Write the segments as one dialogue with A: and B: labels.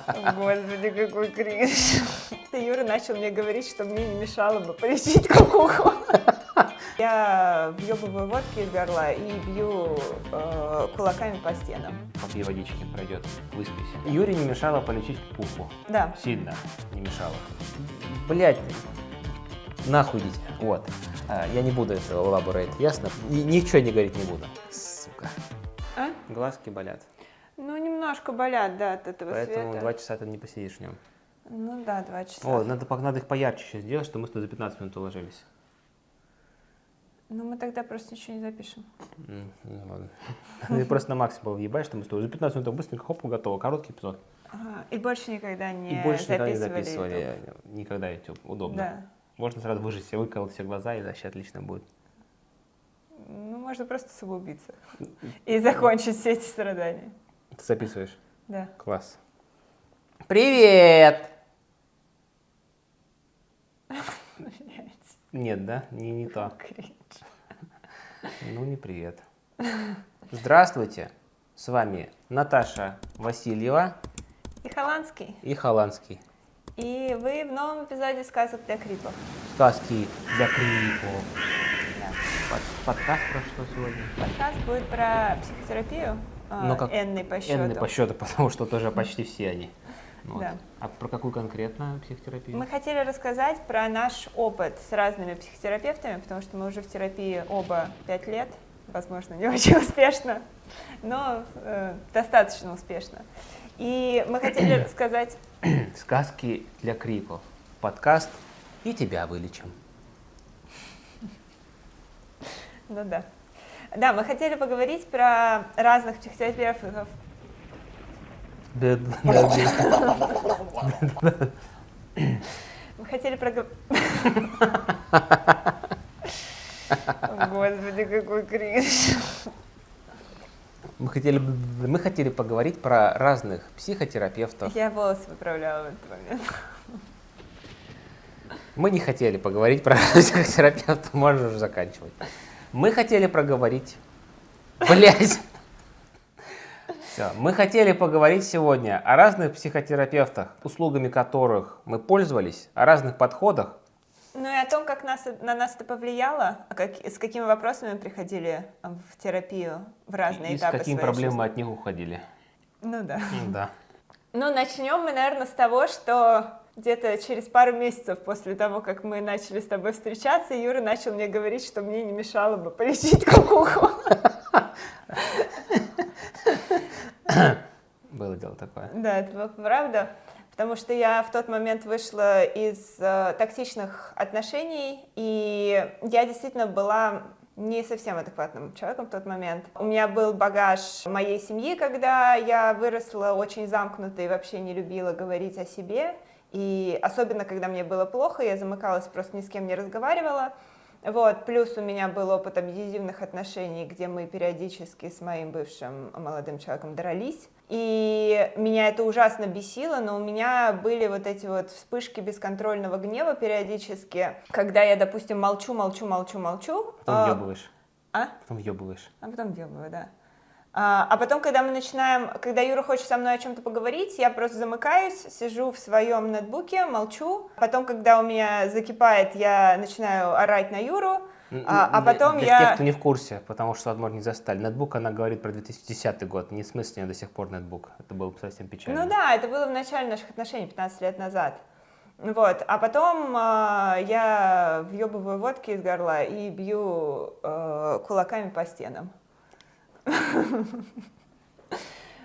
A: Господи, какой кринж. Юра начал мне говорить, что мне не мешало бы полечить кукуху. Я въебываю водки из горла и бью кулаками по стенам.
B: Попей водички, пройдет, выспись. Юре не мешало полечить кукуху.
A: Да.
B: Сильно не мешало. Блять, нахуй идите. Вот. Я не буду этого лаборейт, ясно? Ничего не говорить не буду. Сука.
A: А?
B: Глазки болят.
A: Ну, немножко болят, да, от этого
B: Поэтому
A: света.
B: 2 часа ты не посидишь в нем.
A: Ну да, 2 часа.
B: О, надо их поярче сейчас сделать, чтобы мы туда за 15 минут уложились.
A: Ну, мы тогда просто ничего не запишем.
B: Ну ладно. Ты просто на максимум въебаешь, что мы с тобой за 15 минут быстренько, хоп, готово. Короткий эпизод.
A: Ага. И больше никогда не
B: И больше никогда не
A: записывали.
B: записывали. Никогда YouTube. Удобно.
A: Да.
B: Можно сразу выжать себе, выколоть все глаза, и вообще отлично будет.
A: Ну, можно просто самоубиться. И закончить все эти страдания.
B: Ты записываешь?
A: Да.
B: Класс. Привет! Нет, да? Не то.
A: Кринж.
B: Ну, не привет. Здравствуйте. С вами Наташа Васильева
A: И Холландский.
B: и Холландский.
A: И вы в новом эпизоде «Сказок для крипов».
B: Сказки для крипов. Подкаст про что сегодня?
A: Подкаст будет про психотерапию, энный по счету.
B: Энный по счету, потому что тоже почти все они. Вот.
A: Да.
B: А про какую конкретно психотерапию?
A: Мы хотели рассказать про наш опыт с разными психотерапевтами, потому что мы уже в терапии оба 5 лет, возможно, не очень успешно, но достаточно успешно. И мы хотели рассказать...
B: Сказки для крипов. Подкаст «И тебя вылечим».
A: Ну да. Да, мы хотели поговорить про разных психотерапевтов. Мы хотели Господи, какой кринж.
B: Мы хотели поговорить про разных психотерапевтов.
A: Я волосы выправляла в этот момент.
B: Мы не хотели поговорить про психотерапевтов, можно уже заканчивать. Мы хотели проговорить... Блять! Все. Мы хотели поговорить сегодня о разных психотерапевтах, услугами которых мы пользовались, о разных подходах.
A: Ну и о том, как на нас это повлияло, с какими вопросами мы приходили в терапию в разные
B: И с
A: этапы
B: какими
A: своей
B: проблемами
A: жизни.
B: от них уходили.
A: Ну да.
B: Да.
A: Ну, начнем мы, наверное, с того, что где-то через пару месяцев после того, как мы начали с тобой встречаться, Юра начал мне говорить, что мне не мешало бы полечить кукуху.
B: Было дело такое.
A: Да, это было правда, потому что я в тот момент вышла из токсичных отношений, и я действительно была не совсем адекватным человеком в тот момент. У меня был багаж моей семьи, когда я выросла очень замкнутой и вообще не любила говорить о себе. И особенно, когда мне было плохо, я замыкалась, просто ни с кем не разговаривала. Вот. Плюс у меня был опыт абьюзивных отношений, где мы периодически с моим бывшим молодым человеком дрались. И меня это ужасно бесило, но у меня были вот эти вот вспышки бесконтрольного гнева периодически, когда я, допустим, молчу.
B: Потом въебываешь.
A: А?
B: Потом въебываешь.
A: А потом делаю, да. А потом, когда Юра хочет со мной о чем-то поговорить, я просто замыкаюсь, сижу в своем ноутбуке, молчу. Потом, когда у меня закипает, я начинаю орать на Юру, а потом
B: Для тех, кто не в курсе, потому что, возможно, не застали. Нетбук, она говорит про 2010 год, не в смысле у нее до сих пор нетбук. Это было бы совсем печально.
A: Ну да, это было в начале наших отношений, 15 лет назад. Вот. А потом я въебываю водки из горла и бью кулаками по стенам.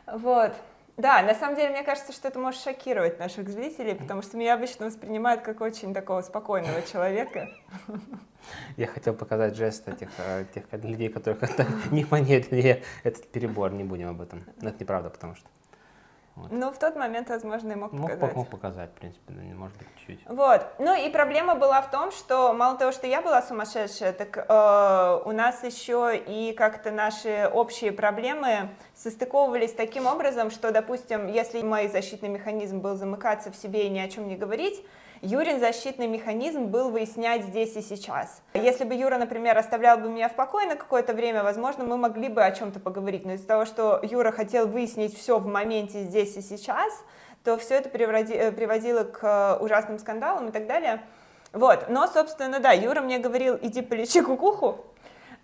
A: Вот. Да, на самом деле, мне кажется, что это может шокировать наших зрителей, потому что меня обычно воспринимают как очень такого спокойного человека.
B: Я хотел показать жест тех людей, которых это не понять, этот перебор, не будем об этом. Но это неправда, потому что... Вот.
A: Ну, в тот момент, возможно, и мог показать.
B: Мог показать, в принципе, но, может быть, чуть-чуть.
A: Вот. Ну и проблема была в том, что мало того, что я была сумасшедшая, так у нас еще и как-то наши общие проблемы состыковывались таким образом, что, допустим, если мой защитный механизм был замыкаться в себе и ни о чем не говорить, Юрин защитный механизм был выяснять здесь и сейчас. Если бы Юра, например, оставлял бы меня в покое на какое-то время, возможно, мы могли бы о чем-то поговорить. Но из-за того, что Юра хотел выяснить все в моменте здесь и сейчас, то все это приводило к ужасным скандалам и так далее. Вот, но, собственно, да, Юра мне говорил, иди полечи кукуху,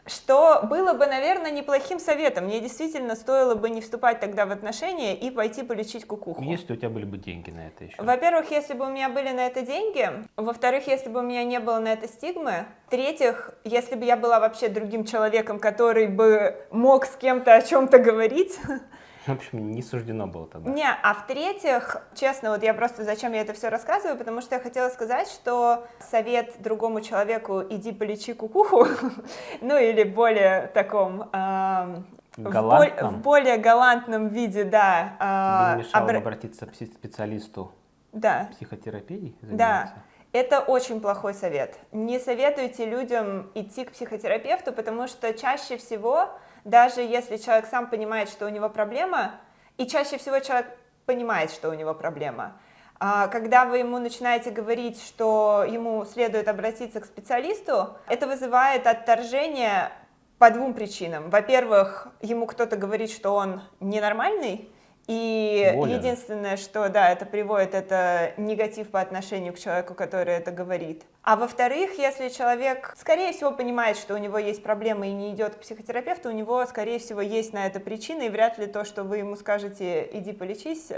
A: что было бы, наверное, неплохим советом. Мне действительно стоило бы не вступать тогда в отношения и пойти полечить кукуху.
B: Если у тебя были бы деньги на это еще.
A: Во-первых, если бы у меня были на это деньги. Во-вторых, если бы у меня не было на это стигмы. В-третьих, если бы я была вообще другим человеком, который бы мог с кем-то о чем-то говорить.
B: В общем, не суждено было тогда.
A: Не, а в-третьих, честно, вот я просто, зачем я это все рассказываю, потому что я хотела сказать, что совет другому человеку «иди полечи кукуху», ну или более таком, в более галантном виде, да.
B: Тебе не мешало бы обратиться к специалисту психотерапии заниматься?
A: Да. Это очень плохой совет. Не советуйте людям идти к психотерапевту, потому что чаще всего, даже если человек сам понимает, что у него проблема, и чаще всего человек понимает, что у него проблема, когда вы ему начинаете говорить, что ему следует обратиться к специалисту, это вызывает отторжение по двум причинам. Во-первых, ему кто-то говорит, что он ненормальный, и единственное, что, да, это приводит, это негатив по отношению к человеку, который это говорит. А во-вторых, если человек, скорее всего, понимает, что у него есть проблемы и не идет к психотерапевту, у него, скорее всего, есть на это причина, и вряд ли то, что вы ему скажете «иди полечись»,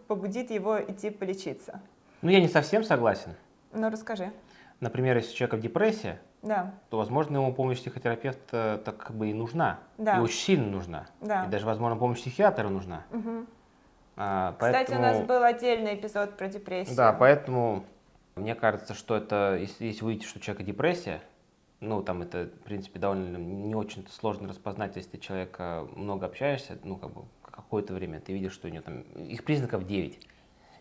A: побудит его идти полечиться.
B: Ну, я не совсем согласен.
A: Ну, расскажи.
B: Например, если у человека депрессия,
A: да,
B: то, возможно, ему помощь психотерапевта так как бы и нужна,
A: да,
B: и очень сильно нужна,
A: да,
B: и даже, возможно, помощь психиатра нужна.
A: Угу.
B: Поэтому...
A: Кстати, у нас был отдельный эпизод про депрессию.
B: Да, поэтому мне кажется, что это, если вы видите, что у человека депрессия, ну, там это, в принципе, довольно не очень сложно распознать, если ты человека много общаешься, ну, как бы какое-то время, ты видишь, что у него там, их признаков 9.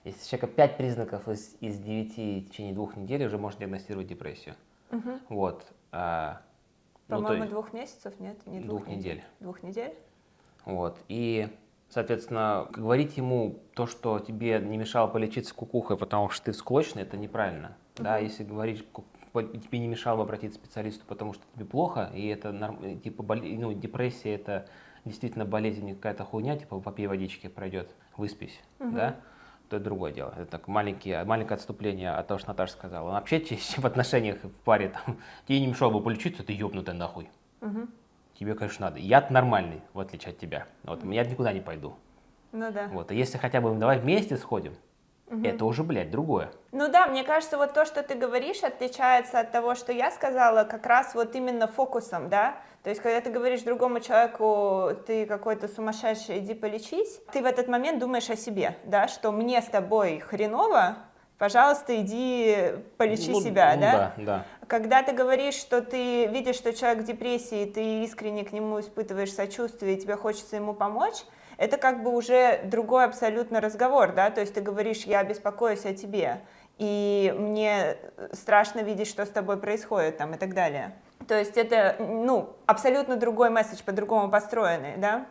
B: Если у человека 5 признаков из 9 в течение 2 недель, уже можно диагностировать депрессию.
A: Угу.
B: Вот.
A: По-моему, 2 месяцев, нет? Не
B: 2 недель.
A: 2 недель?
B: Вот. И, соответственно, говорить ему то, что тебе не мешало полечиться кукухой, потому что ты склочный, это неправильно. Да, если говоришь, тебе не мешало бы обратиться к специалисту, потому что тебе плохо, и это типа депрессия, это действительно болезнь, не какая-то хуйня, типа попей водички, пройдет, выспись, да, то это другое дело. Это так маленькое отступление от того, что Наташа сказала. Но вообще, в отношениях в паре, там, тебе не мешало бы полечиться, ты ёбнутая нахуй. Тебе, конечно, надо. Я нормальный, в отличие от тебя. Вот, я никуда не пойду.
A: Ну да.
B: Вот, а если хотя бы давай вместе сходим, это уже, блядь, другое.
A: Ну да, мне кажется, вот то, что ты говоришь, отличается от того, что я сказала, как раз вот именно фокусом, да? То есть, когда ты говоришь другому человеку, ты какой-то сумасшедший, иди полечись, ты в этот момент думаешь о себе, да, что мне с тобой хреново, пожалуйста, иди полечи себя, да?
B: Да.
A: Когда ты говоришь, что ты видишь, что человек в депрессии, ты искренне к нему испытываешь сочувствие, и тебе хочется ему помочь, это как бы уже другой абсолютно разговор, да, то есть ты говоришь, я беспокоюсь о тебе, и мне страшно видеть, что с тобой происходит, там, и так далее. То есть это, ну, абсолютно другой месседж, по-другому построенный, да.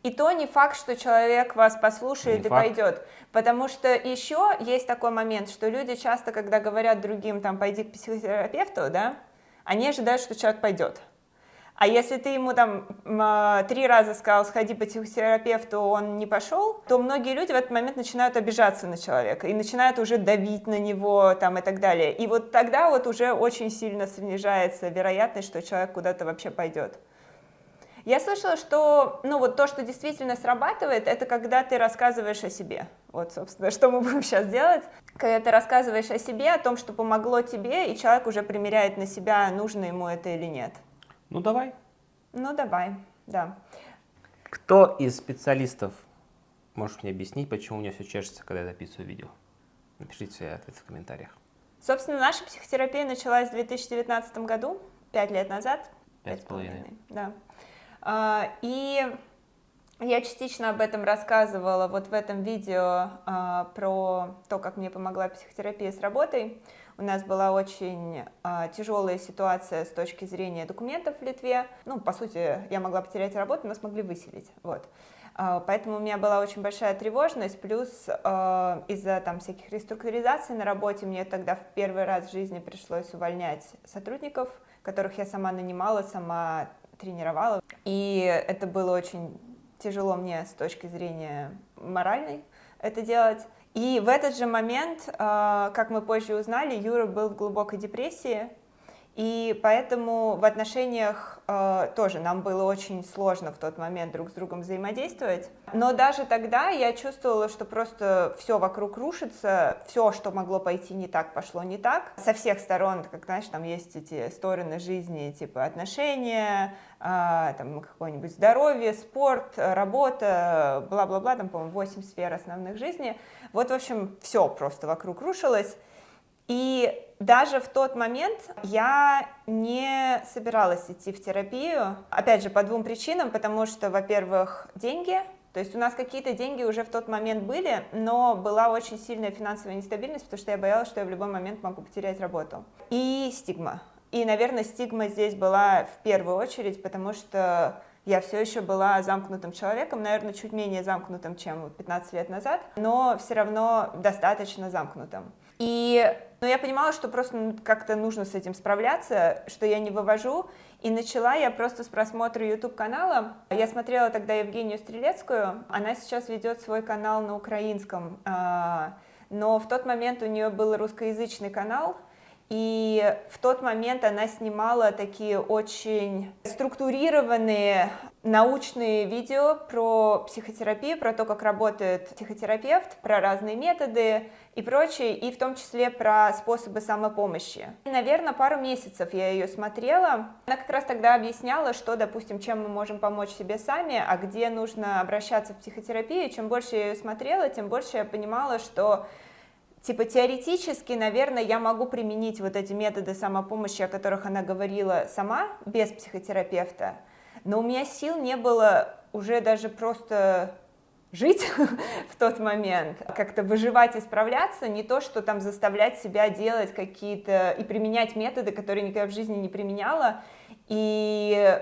A: И то не факт, что человек вас послушает и пойдет, потому что еще есть такой момент, что люди часто, когда говорят другим, там, пойди к психотерапевту, да, они ожидают, что человек пойдет. А если ты ему там 3 раза сказал, сходи по психотерапевту, он не пошел, то многие люди в этот момент начинают обижаться на человека и начинают уже давить на него там, и так далее. И вот тогда вот уже очень сильно снижается вероятность, что человек куда-то вообще пойдет. Я слышала, что, ну вот то, что действительно срабатывает, это когда ты рассказываешь о себе. Вот, собственно, что мы будем сейчас делать. Когда ты рассказываешь о себе, о том, что помогло тебе, и человек уже примеряет на себя, нужно ему это или нет.
B: Ну, давай.
A: Ну, давай, да.
B: Кто из специалистов может мне объяснить, почему у меня все чешется, когда я записываю видео? Напишите свои ответы в комментариях.
A: Собственно, наша психотерапия началась в 2019 году, 5 лет назад.
B: 5,5.
A: Да. И я частично об этом рассказывала вот в этом видео про то, как мне помогла психотерапия с работой. У нас была очень тяжелая ситуация с точки зрения документов в Литве. Ну, по сути, я могла потерять работу, нас могли выселить. Вот. Поэтому у меня была очень большая тревожность, плюс из-за там всяких реструктуризаций на работе мне тогда в первый раз в жизни пришлось увольнять сотрудников, которых я сама нанимала, сама тренировала. И это было очень тяжело мне с точки зрения моральной это делать. И в этот же момент, как мы позже узнали, Юра был в глубокой депрессии, и поэтому в отношениях тоже нам было очень сложно в тот момент друг с другом взаимодействовать. Но даже тогда я чувствовала, что просто все вокруг рушится, все, что могло пойти не так, пошло не так. Со всех сторон, как знаешь, там есть эти стороны жизни, типа отношения, там какое-нибудь здоровье, спорт, работа, бла-бла-бла, там, по-моему, 8 сфер основных жизни. Вот, в общем, все просто вокруг рушилось. И даже в тот момент я не собиралась идти в терапию, опять же, по двум причинам, потому что, во-первых, деньги, то есть у нас какие-то деньги уже в тот момент были, но была очень сильная финансовая нестабильность, потому что я боялась, что я в любой момент могу потерять работу. И стигма. И, наверное, стигма здесь была в первую очередь, потому что я все еще была замкнутым человеком, наверное, чуть менее замкнутым, чем 15 лет назад, но все равно достаточно замкнутым. И я понимала, что просто как-то нужно с этим справляться, что я не вывожу. И начала я просто с просмотра YouTube-канала. Я смотрела тогда Евгению Стрелецкую. Она сейчас ведет свой канал на украинском. Но в тот момент у нее был русскоязычный канал. И в тот момент она снимала такие очень структурированные научные видео про психотерапию, про то, как работает психотерапевт, про разные методы и прочее, и в том числе про способы самопомощи. Наверное, пару месяцев я ее смотрела. Она как раз тогда объясняла, что, допустим, чем мы можем помочь себе сами, а где нужно обращаться в психотерапию. Чем больше я ее смотрела, тем больше я понимала, что типа теоретически, наверное, я могу применить вот эти методы самопомощи, о которых она говорила сама, без психотерапевта, но у меня сил не было уже даже просто жить в тот момент, как-то выживать и справляться, не то, что там заставлять себя делать какие-то и применять методы, которые никогда в жизни не применяла, и,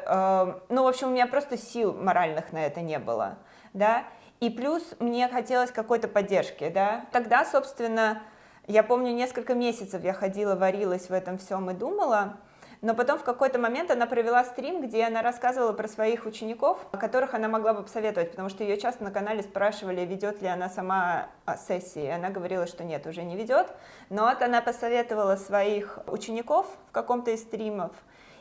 A: ну, в общем, у меня просто сил моральных на это не было, да. И плюс мне хотелось какой-то поддержки, да. Тогда, собственно, я помню, несколько месяцев я ходила, варилась в этом всем и думала, но потом в какой-то момент она провела стрим, где она рассказывала про своих учеников, которых она могла бы посоветовать, потому что ее часто на канале спрашивали, ведет ли она сама сессии. Она говорила, что нет, уже не ведет, но вот она посоветовала своих учеников в каком-то из стримов.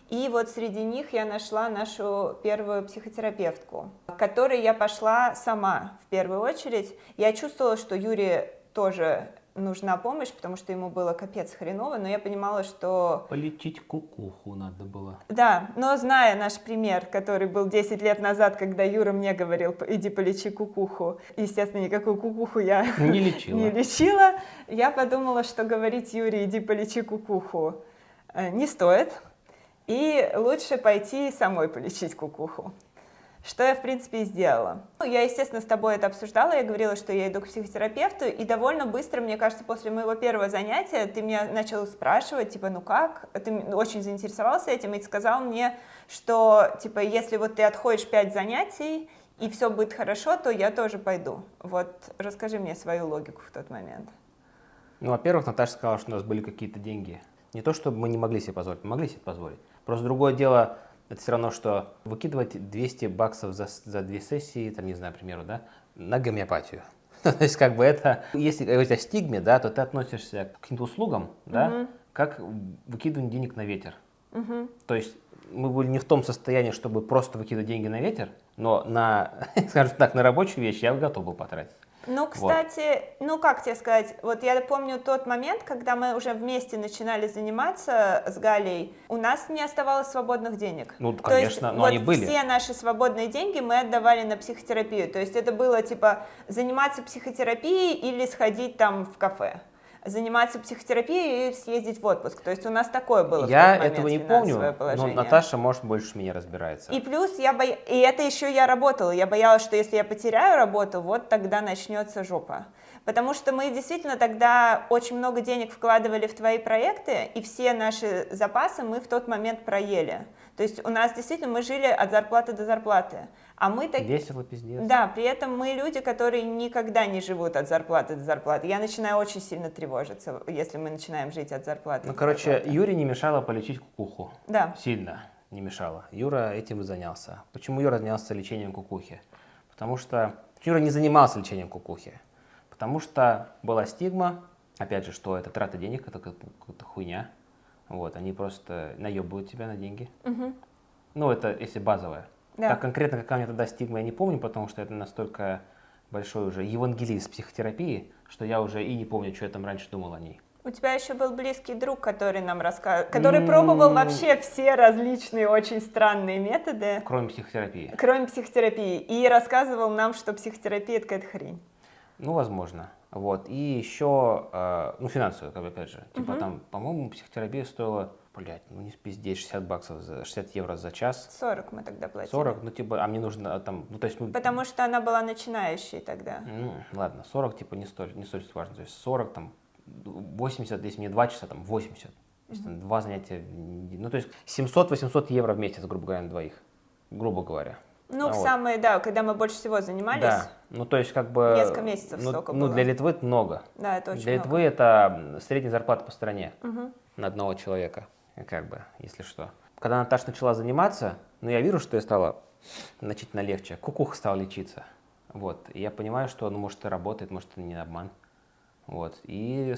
A: И вот среди них я нашла нашу первую психотерапевтку, к которой я пошла сама в первую очередь. Я чувствовала, что Юре тоже нужна помощь, потому что ему было капец хреново, но я понимала, что...
B: Полечить кукуху надо было.
A: Да, но зная наш пример, который был 10 лет назад, когда Юра мне говорил, иди полечи кукуху, естественно, никакую кукуху я не лечила, я подумала, что говорить Юре, иди полечи кукуху, не стоит. И лучше пойти самой полечить кукуху, что я, в принципе, и сделала. Я, естественно, с тобой это обсуждала, я говорила, что я иду к психотерапевту, и довольно быстро, мне кажется, после моего первого занятия ты меня начал спрашивать, типа, ну как? Ты очень заинтересовался этим и сказал мне, что, типа, если вот ты отходишь 5 занятий, и все будет хорошо, то я тоже пойду. Вот расскажи мне свою логику в тот момент.
B: Ну, во-первых, Наташа сказала, что у нас были какие-то деньги. Не то, чтобы мы не могли себе позволить, мы могли себе позволить. Просто другое дело, это все равно, что выкидывать $200 за 2 сессии, там, не знаю, к примеру, да, на гомеопатию. То есть, как бы это, если говорить о стигме, да, то ты относишься к каким-то услугам, да, как выкидывание денег на ветер. То есть, мы были не в том состоянии, чтобы просто выкидывать деньги на ветер, но на, скажем так, на рабочую вещь я готов был потратить.
A: Ну, кстати, вот. Ну, как тебе сказать, вот я помню тот момент, когда мы уже вместе начинали заниматься с Галей, у нас не оставалось свободных денег.
B: Ну, конечно, но
A: вот
B: они были.
A: Все наши свободные деньги мы отдавали на психотерапию, то есть это было, типа, заниматься психотерапией или сходить там в кафе. Заниматься психотерапией и съездить в отпуск. То есть у нас такое было в тот момент.
B: Я этого не помню, но Наташа, может, больше меня разбирается.
A: И плюс и это еще я работала. Я боялась, что если я потеряю работу, вот тогда начнется жопа. Потому что мы действительно тогда очень много денег вкладывали в твои проекты, и все наши запасы мы в тот момент проели. То есть у нас действительно мы жили от зарплаты до зарплаты. А мы так...
B: Весело, пиздец.
A: Да, при этом мы люди, которые никогда не живут от зарплаты до зарплаты. Я начинаю очень сильно тревожиться, если мы начинаем жить от зарплаты.
B: Ну, короче, зарплаты. Юре не мешало полечить кукуху.
A: Да.
B: Сильно не мешало. Юра этим и занялся. Почему Юра занялся лечением кукухи? Потому что Юра не занимался лечением кукухи. Потому что была стигма, опять же, что это трата денег, это какая-то хуйня. Вот, они просто наебывают тебя на деньги. Ну, это если базовое.
A: Да.
B: Так конкретно, какая у меня тогда стигма, я не помню, потому что это настолько большой уже евангелист психотерапии, что я уже и не помню, что я там раньше думал о ней.
A: У тебя еще был близкий друг, который нам рассказывал, который пробовал вообще все различные очень странные методы,
B: Кроме психотерапии.
A: кроме психотерапии, и рассказывал нам, что психотерапия — это какая-то хрень.
B: Ну, возможно. Вот. И еще, ну, финансовую, как бы, опять же. Типа там, по-моему, психотерапия стоила, блядь, ну не спиздеть, 60 баксов, 60 евро за час.
A: 40 мы тогда платили.
B: 40, ну, типа, а мне нужно там, ну, то есть...
A: Потому что она была начинающей тогда.
B: Ну, ладно, 40, типа, не столь важно. То есть 40, там, 80, если мне 2 часа, там, 80. То есть, там, 2 занятия, ну, то есть 700-800 евро в месяц, грубо говоря, на двоих. Грубо говоря.
A: Ну,
B: А
A: в
B: вот.
A: самые, да, когда мы больше всего занимались.
B: Да, ну, то есть, как бы...
A: Несколько месяцев столько
B: ну,
A: было.
B: для Литвы это много.
A: Да, это очень
B: Для
A: много.
B: Литвы это средняя зарплата по стране на одного человека, как бы, если что. Когда Наташа начала заниматься, ну, я вижу, что ей стало значительно легче. Кукуха стала лечиться. Вот. И я понимаю, что, ну, может, это работает, может, это не обман. Вот. И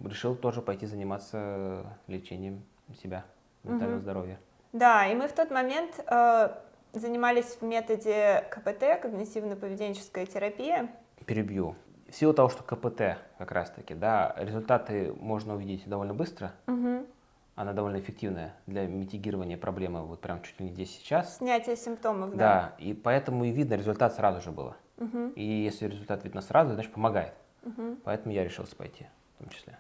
B: решил тоже пойти заниматься лечением себя, ментального здоровья.
A: Да, и мы в тот момент занимались в методе КПТ, когнитивно-поведенческая терапия.
B: Перебью. В силу того, что КПТ как раз-таки, да, результаты можно увидеть довольно быстро. Она довольно эффективная для митигирования проблемы, вот прям чуть ли не здесь сейчас.
A: Снятие симптомов, да.
B: Да, и поэтому и видно, результат сразу же было. И если результат видно сразу, значит помогает. Поэтому я решился пойти, в том числе.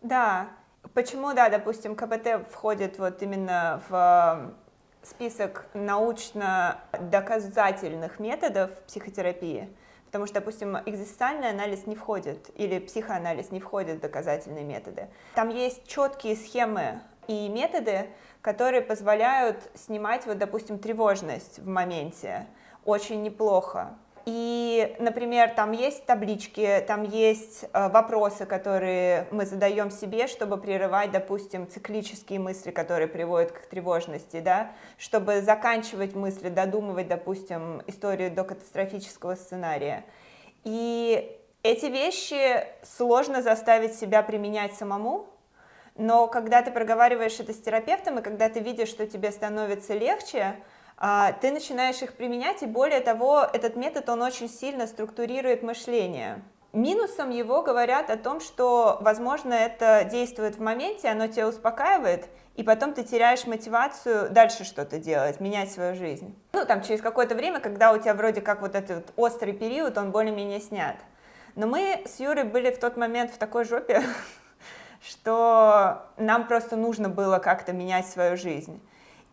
A: Да. Почему, да, допустим, КПТ входит вот именно в список научно-доказательных методов психотерапии? Потому что, допустим, экзистенциальный анализ не входит, или психоанализ не входит в доказательные методы. Там есть четкие схемы и методы, которые позволяют снимать, вот, допустим, тревожность в моменте очень неплохо. И, например, там есть таблички, там есть вопросы, которые мы задаем себе, чтобы прерывать, допустим, циклические мысли, которые приводят к тревожности, да, чтобы заканчивать мысли, додумывать, допустим, историю до катастрофического сценария. И эти вещи сложно заставить себя применять самому, но когда ты проговариваешь это с терапевтом, и когда ты видишь, что тебе становится легче, ты начинаешь их применять, и более того, этот метод, он очень сильно структурирует мышление. Минусом его говорят о том, что, возможно, это действует в моменте, оно тебя успокаивает, и потом ты теряешь мотивацию дальше что-то делать, менять свою жизнь. Ну, там, через какое-то время, когда у тебя вроде как вот этот острый период, он более-менее снят. Но мы с Юрой были в тот момент в такой жопе, что нам просто нужно было как-то менять свою жизнь.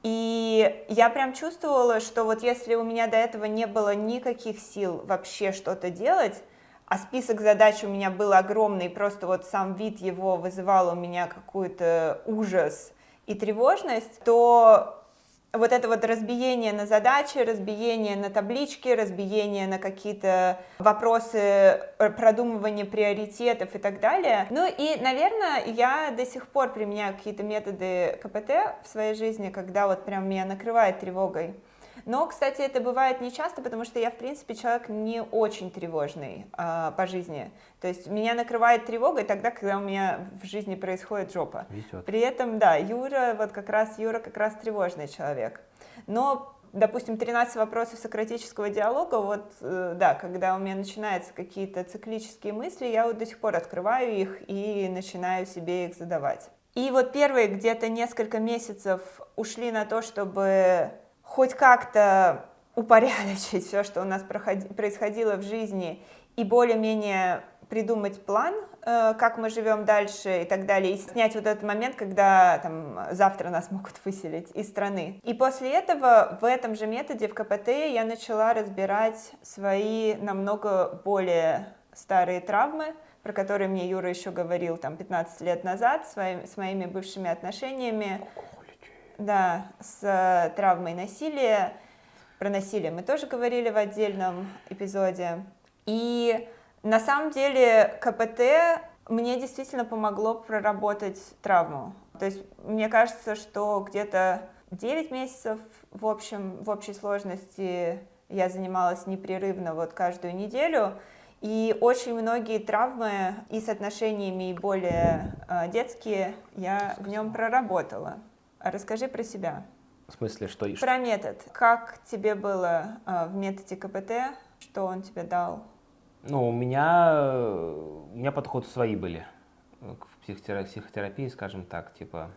A: И я прям чувствовала, что вот если у меня до этого не было никаких сил вообще что-то делать, а список задач у меня был огромный, просто вот сам вид его вызывал у меня какой-то ужас и тревожность, то вот это вот разбиение на задачи, разбиение на таблички, разбиение на какие-то вопросы продумывания приоритетов и так далее. Ну и, наверное, я до сих пор применяю какие-то методы КПТ в своей жизни, когда вот прям меня накрывает тревогой. Но, кстати, это бывает не часто, потому что я, в принципе, человек не очень тревожный по жизни. То есть меня накрывает тревогой тогда, когда у меня в жизни происходит жопа.
B: Везет.
A: При этом, да, Юра как раз тревожный человек. Но, допустим, 13 вопросов сократического диалога, вот, да, когда у меня начинаются какие-то циклические мысли, я вот до сих пор открываю их и начинаю себе их задавать. И вот первые где-то несколько месяцев ушли на то, чтобы хоть как-то упорядочить все, что у нас происходило в жизни, и более-менее придумать план, как мы живем дальше и так далее, и снять вот этот момент, когда там завтра нас могут выселить из страны. И после этого в этом же методе, в КПТ, я начала разбирать свои намного более старые травмы, про которые мне Юра еще говорил там 15 лет назад, с моими бывшими отношениями. Да, с травмой насилия. Про насилие мы тоже говорили в отдельном эпизоде. И на самом деле КПТ мне действительно помогло проработать травму. То есть мне кажется, что где-то 9 месяцев в общей сложности я занималась непрерывно вот каждую неделю, и очень многие травмы и с отношениями, и более детские я в нем проработала. Расскажи про себя.
B: В смысле, что...
A: Про метод. Как тебе было в методе КПТ? Что он тебе дал?
B: Ну, у меня подходы свои были к психотерапии, скажем так, типа,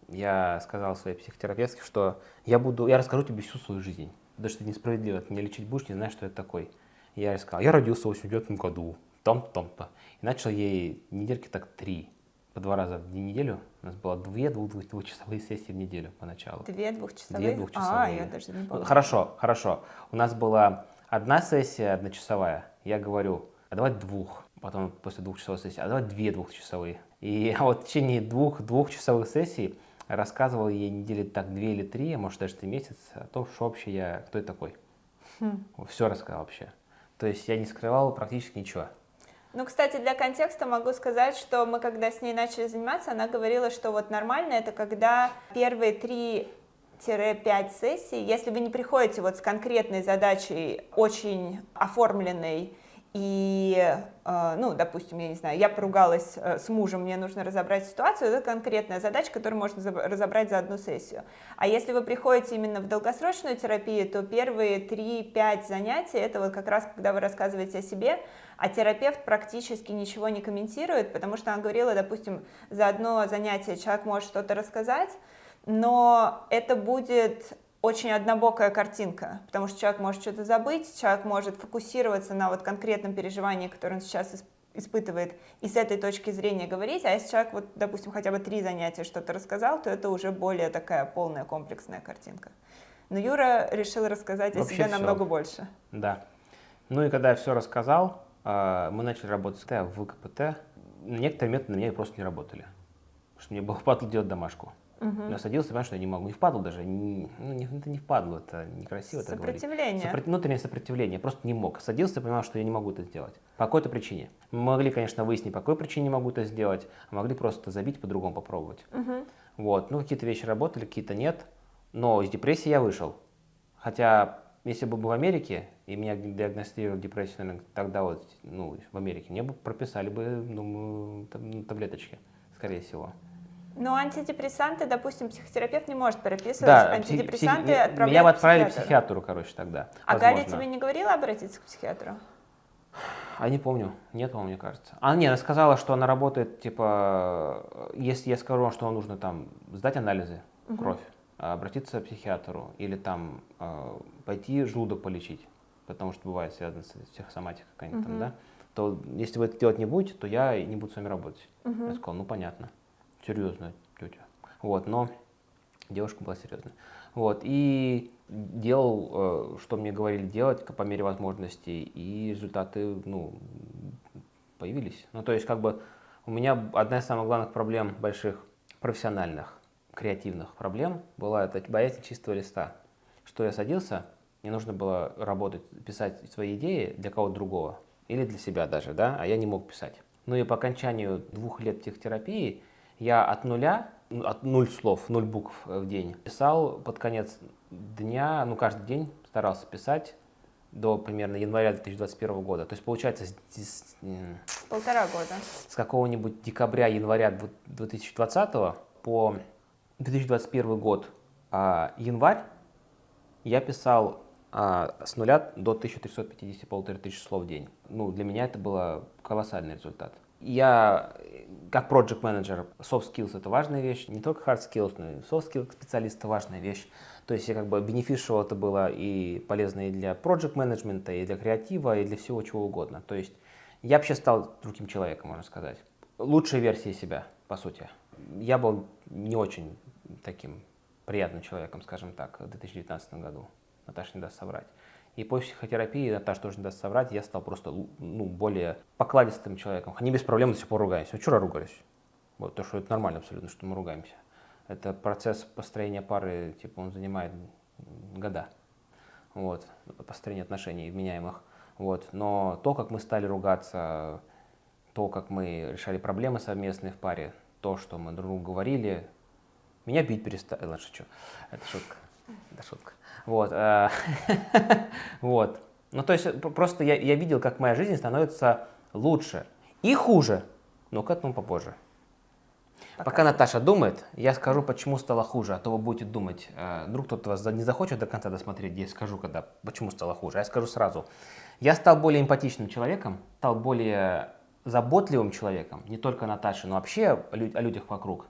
B: я сказал своей психотерапевтке, что я расскажу тебе всю свою жизнь, потому что это несправедливо, ты меня лечить будешь, не знаешь, что это такой. Я ей сказал, я родился в 89 году, там-то. И начал ей недельки так 3, по 2 раза в неделю. У нас было 2 двухчасовые сессии в неделю поначалу.
A: 2 двухчасовые?
B: 2 двухчасовые.
A: Я даже не помню.
B: Хорошо. У нас была одна сессия одночасовая. Я говорю, а давай 2. Потом после 2-часовой сессии, а давай 2 двухчасовые. И вот в течение 2 двухчасовых сессий рассказывал ей недели так 2 или 3, а может даже 3 месяца о том, что вообще кто я такой. Все рассказал вообще. То есть я не скрывал практически ничего.
A: Ну, кстати, для контекста могу сказать, что мы, когда с ней начали заниматься, она говорила, что вот нормально это когда первые 3-5 сессий, если вы не приходите вот с конкретной задачей, очень оформленной, и, ну, допустим, я не знаю, я поругалась с мужем, мне нужно разобрать ситуацию, это конкретная задача, которую можно разобрать за одну сессию. А если вы приходите именно в долгосрочную терапию, то первые 3-5 занятий, это вот как раз, когда вы рассказываете о себе, а терапевт практически ничего не комментирует, потому что она говорила, допустим, за одно занятие человек может что-то рассказать, но это будет очень однобокая картинка, потому что человек может что-то забыть, человек может фокусироваться на вот конкретном переживании, которое он сейчас испытывает, и с этой точки зрения говорить, а если человек, вот, допустим, хотя бы 3 занятия что-то рассказал, то это уже более такая полная комплексная картинка. Но Юра решил рассказать о себе намного больше.
B: Да. Ну и когда я все рассказал, мы начали работать в КПТ. Некоторые методы на меня просто не работали, потому что мне было впадло делать домашку. Я садился, понимаю, что я не могу. Не впадло даже. Это не впадло, это некрасиво так говорить.
A: Сопротивление.
B: Внутреннее сопротивление. Я просто не мог. Садился и понимал, что я не могу это сделать. По какой-то причине. Мы могли, конечно, выяснить, по какой причине не могу это сделать, а могли просто забить, по-другому попробовать. Вот. Ну, какие-то вещи работали, какие-то нет. Но из депрессии я вышел. Хотя, если бы был в Америке, и меня диагностировали депрессию, наверное, тогда вот, ну, в Америке, мне бы прописали бы, думаю, таблеточки, скорее всего.
A: Но антидепрессанты, допустим, психотерапевт не может прописывать.
B: Да,
A: антидепрессанты отправляют
B: меня бы отправили к
A: психиатру.
B: психиатру, короче, тогда.
A: А
B: возможно.
A: Галя тебе не говорила обратиться к психиатру?
B: А не помню. Нет, по-моему, мне кажется. Нет, она сказала, что она работает, типа, если я скажу, что нужно там сдать анализы, кровь, обратиться к психиатру или там пойти желудок полечить, потому что бывает связано с психосоматикой какая-нибудь там, да, то если вы это делать не будете, то я не буду с вами работать. Я сказал, ну понятно. Серьезная тетя. Вот, но девушка была серьезная. Вот, и делал, что мне говорили делать по мере возможностей, и результаты, ну, появились. Ну, то есть, как бы, у меня одна из самых главных проблем, больших, профессиональных, креативных проблем, была это боязнь чистого листа. Что я садился, мне нужно было работать, писать свои идеи для кого-то другого, или для себя даже, да, а я не мог писать. Ну и по окончанию 2 лет психотерапии я от 0 слов, 0 букв в день писал под конец дня, ну каждый день старался писать до примерно января 2021 года. То есть получается с
A: 1,5 года.
B: С какого-нибудь декабря-января 2020 по 2021 год январь я писал с 0 до 1350, 1500 слов в день. Ну, для меня это был колоссальный результат. Я, как project manager, soft skills это важная вещь, не только hard skills, но и soft skills специалист это важная вещь. То есть я как бы beneficial это было и полезно и для project management, и для креатива, и для всего чего угодно. То есть я вообще стал другим человеком, можно сказать. Лучшая версия себя, по сути. Я был не очень таким приятным человеком, скажем так, в 2019 году. Наташа не даст соврать. И после психотерапии, Наташа тоже не даст соврать, я стал просто более покладистым человеком. Они без проблем до сих пор ругаемся. Вчера ругались. Вот, то, что это нормально абсолютно, что мы ругаемся. Это процесс построения пары, типа, он занимает года. Вот, построение отношений вменяемых. Вот. Но то, как мы стали ругаться, то, как мы решали проблемы совместные в паре, то, что мы друг другу говорили, меня бить перестали. Ладно, шучу. Это шутка. Это шутка. Вот. Вот. Ну, то есть, просто я видел, как моя жизнь становится лучше и хуже, но к этому попозже. Пока Наташа думает, я скажу, почему стало хуже, а то вы будете думать, вдруг кто-то вас не захочет до конца досмотреть, я скажу, когда, почему стало хуже. Я скажу сразу. Я стал более эмпатичным человеком, стал более заботливым человеком, не только Наташи, но вообще о людях вокруг.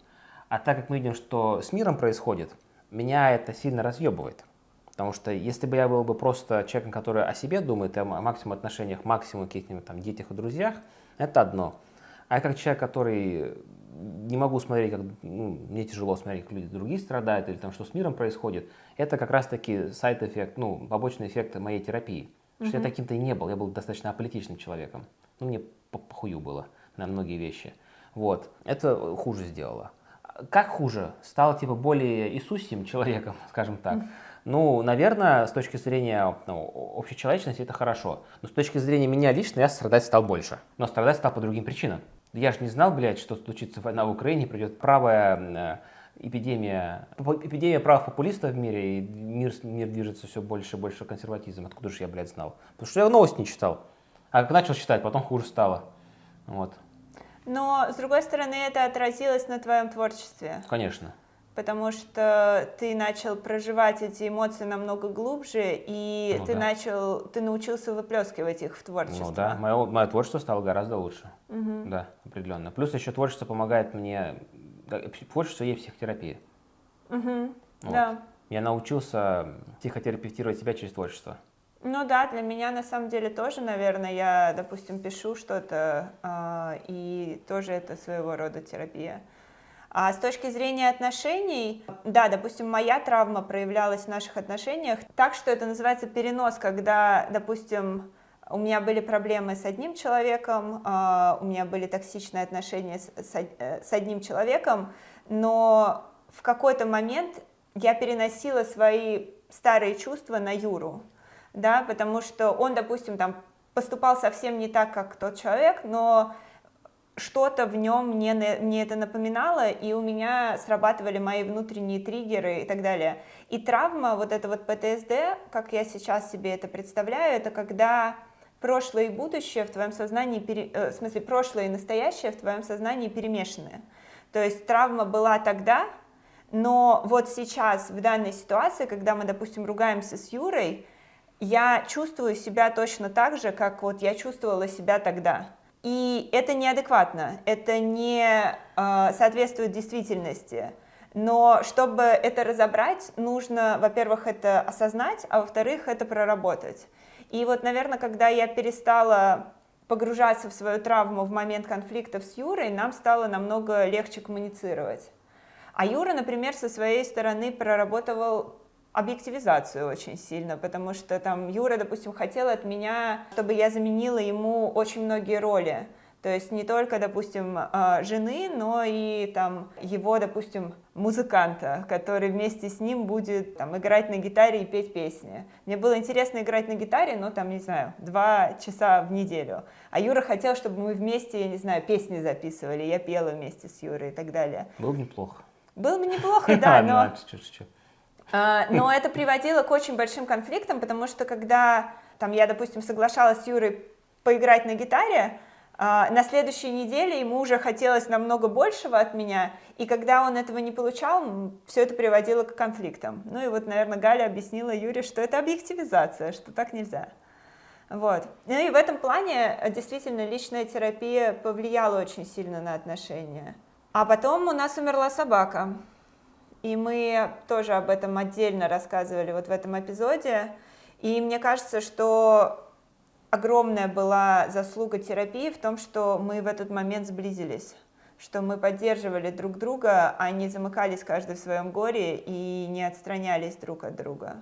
B: А так как мы видим, что с миром происходит, меня это сильно разъебывает. Потому что если бы я был бы просто человеком, который о себе думает, о максимум отношениях, максимум каких-нибудь там детях и друзьях, это одно. А я как человек, который не могу смотреть, как, мне тяжело смотреть, как люди другие страдают, или там что с миром происходит, это как раз-таки сайд-эффект, побочный эффект моей терапии. Потому что я таким-то и не был, я был достаточно аполитичным человеком. Мне похую было на многие вещи. Вот, это хуже сделало. Как хуже? Стал типа более Иисусием человеком, скажем так. Наверное, с точки зрения общечеловечности это хорошо. Но с точки зрения меня лично я страдать стал больше. Но страдать стал по другим причинам. Я же не знал, что случится война в Украине, придет правая эпидемия прав популистов в мире, и мир движется все больше и больше консерватизм. Откуда же я, знал? Потому что я новости не читал. А как начал читать, потом хуже стало. Вот.
A: Но, с другой стороны, это отразилось на твоем творчестве.
B: Конечно.
A: Потому что ты начал проживать эти эмоции намного глубже, и ты научился выплескивать их в творчество.
B: Ну да, мое творчество стало гораздо лучше. Да, определенно. Плюс еще творчество помогает мне. Творчество есть психотерапия. Вот.
A: Да.
B: Я научился психотерапевтировать себя через творчество.
A: Ну да, для меня на самом деле тоже, наверное, я, допустим, пишу что-то, и тоже это своего рода терапия. А с точки зрения отношений, да, допустим, моя травма проявлялась в наших отношениях так, что это называется перенос, когда, допустим, у меня были проблемы с одним человеком, у меня были токсичные отношения с одним человеком, но в какой-то момент я переносила свои старые чувства на Юру, да, потому что он, допустим, там поступал совсем не так, как тот человек, но что-то в нем мне это напоминало, и у меня срабатывали мои внутренние триггеры и так далее. И травма, вот это вот ПТСД, как я сейчас себе это представляю, это когда прошлое и будущее в твоем сознании, в смысле, прошлое и настоящее в твоем сознании перемешаны. То есть травма была тогда, но вот сейчас, в данной ситуации, когда мы, допустим, ругаемся с Юрой, я чувствую себя точно так же, как вот я чувствовала себя тогда. И это неадекватно, это не соответствует действительности. Но чтобы это разобрать, нужно, во-первых, это осознать, а во-вторых, это проработать. И вот, наверное, когда я перестала погружаться в свою травму в момент конфликтов с Юрой, нам стало намного легче коммуницировать. А Юра, например, со своей стороны проработал объективизацию очень сильно, потому что там Юра, допустим, хотел от меня, чтобы я заменила ему очень многие роли. То есть не только, допустим, жены, но и там его, допустим, музыканта, который вместе с ним будет там играть на гитаре и петь песни. Мне было интересно играть на гитаре, но там, не знаю, 2 часа в неделю. А Юра хотел, чтобы мы вместе, я не знаю, песни записывали, я пела вместе с Юрой и так далее.
B: Было бы неплохо.
A: Было бы неплохо, да, но это приводило к очень большим конфликтам, потому что когда там, я, допустим, соглашалась с Юрой поиграть на гитаре, на следующей неделе ему уже хотелось намного большего от меня, и когда он этого не получал, все это приводило к конфликтам. Ну и вот, наверное, Галя объяснила Юре, что это объективизация, что так нельзя. Вот. Ну и в этом плане действительно личная терапия повлияла очень сильно на отношения. А потом у нас умерла собака. И мы тоже об этом отдельно рассказывали вот в этом эпизоде. И мне кажется, что огромная была заслуга терапии в том, что мы в этот момент сблизились, что мы поддерживали друг друга, а не замыкались каждый в своем горе и не отстранялись друг от друга.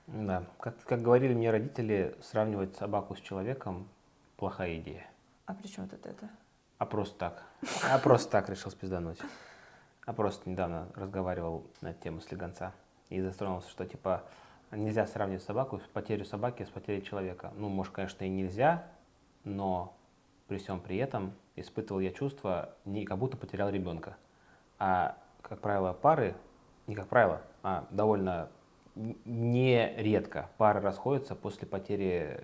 B: Да, как говорили мне родители, сравнивать собаку с человеком – плохая идея.
A: А при чем тут это?
B: А просто так решил спиздануть. Я просто недавно разговаривал на тему слегонца и затронулся, что типа нельзя сравнивать потерю собаки с потерей человека. Ну, может, конечно, и нельзя, но при всем при этом испытывал я чувство, не как будто потерял ребенка. А, как правило, пары, не как правило, а довольно не редко пары расходятся после потери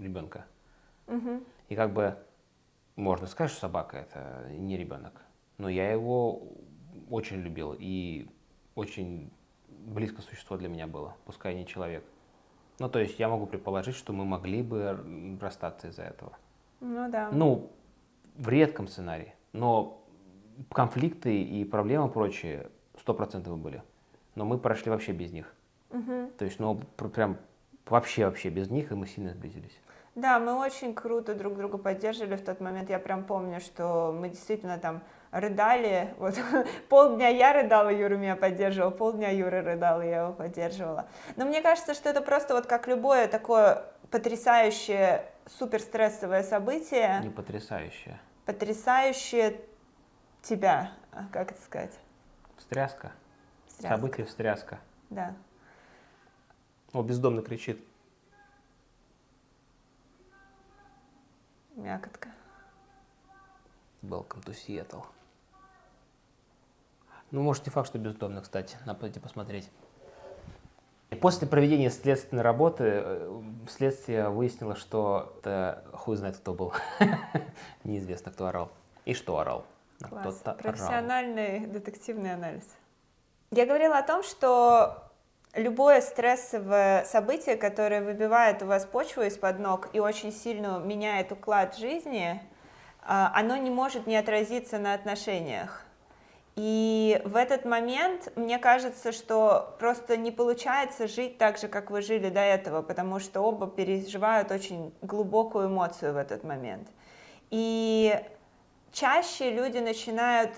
B: ребенка. И как бы можно сказать, что собака это не ребенок, но я его очень любил и очень близкое существо для меня было, пускай не человек. Ну, то есть я могу предположить, что мы могли бы расстаться из-за этого.
A: Ну да.
B: Ну, в редком сценарии, но конфликты и проблемы прочие 100% были. Но мы прошли вообще без них. То есть, ну, прям вообще без них, и мы сильно сблизились.
A: Да, мы очень круто друг друга поддерживали в тот момент. Я прям помню, что мы действительно там рыдали. Вот полдня я рыдала, Юра меня поддерживал, полдня Юра рыдал, и я его поддерживала. Но мне кажется, что это просто вот как любое такое потрясающее, суперстрессовое событие.
B: Не потрясающее.
A: Потрясающее тебя, как это сказать?
B: Встряска.
A: Встряска.
B: Событие встряска.
A: Да.
B: О, бездомный кричит.
A: Мякотка.
B: Welcome to Seattle. Ну, может, не факт, что бездомный, кстати. Надо пойти посмотреть. После проведения следственной работы следствие выяснило, что это хуй знает, кто был. Неизвестно, кто орал. И что орал.
A: Класс.
B: Кто-то
A: Профессиональный детективный анализ. Я говорила о том, что любое стрессовое событие, которое выбивает у вас почву из-под ног и очень сильно меняет уклад жизни, оно не может не отразиться на отношениях. И в этот момент мне кажется, что просто не получается жить так же, как вы жили до этого, потому что оба переживают очень глубокую эмоцию в этот момент. И чаще люди начинают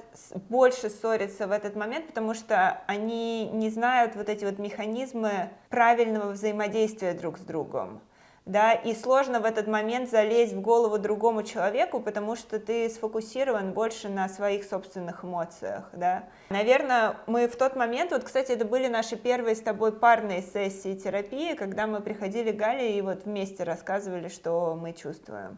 A: больше ссориться в этот момент, потому что они не знают вот эти вот механизмы правильного взаимодействия друг с другом. Да, и сложно в этот момент залезть в голову другому человеку, потому что ты сфокусирован больше на своих собственных эмоциях, да. Наверное, мы в тот момент, вот, кстати, это были наши первые с тобой парные сессии терапии, когда мы приходили к Гале и вот вместе рассказывали, что мы чувствуем.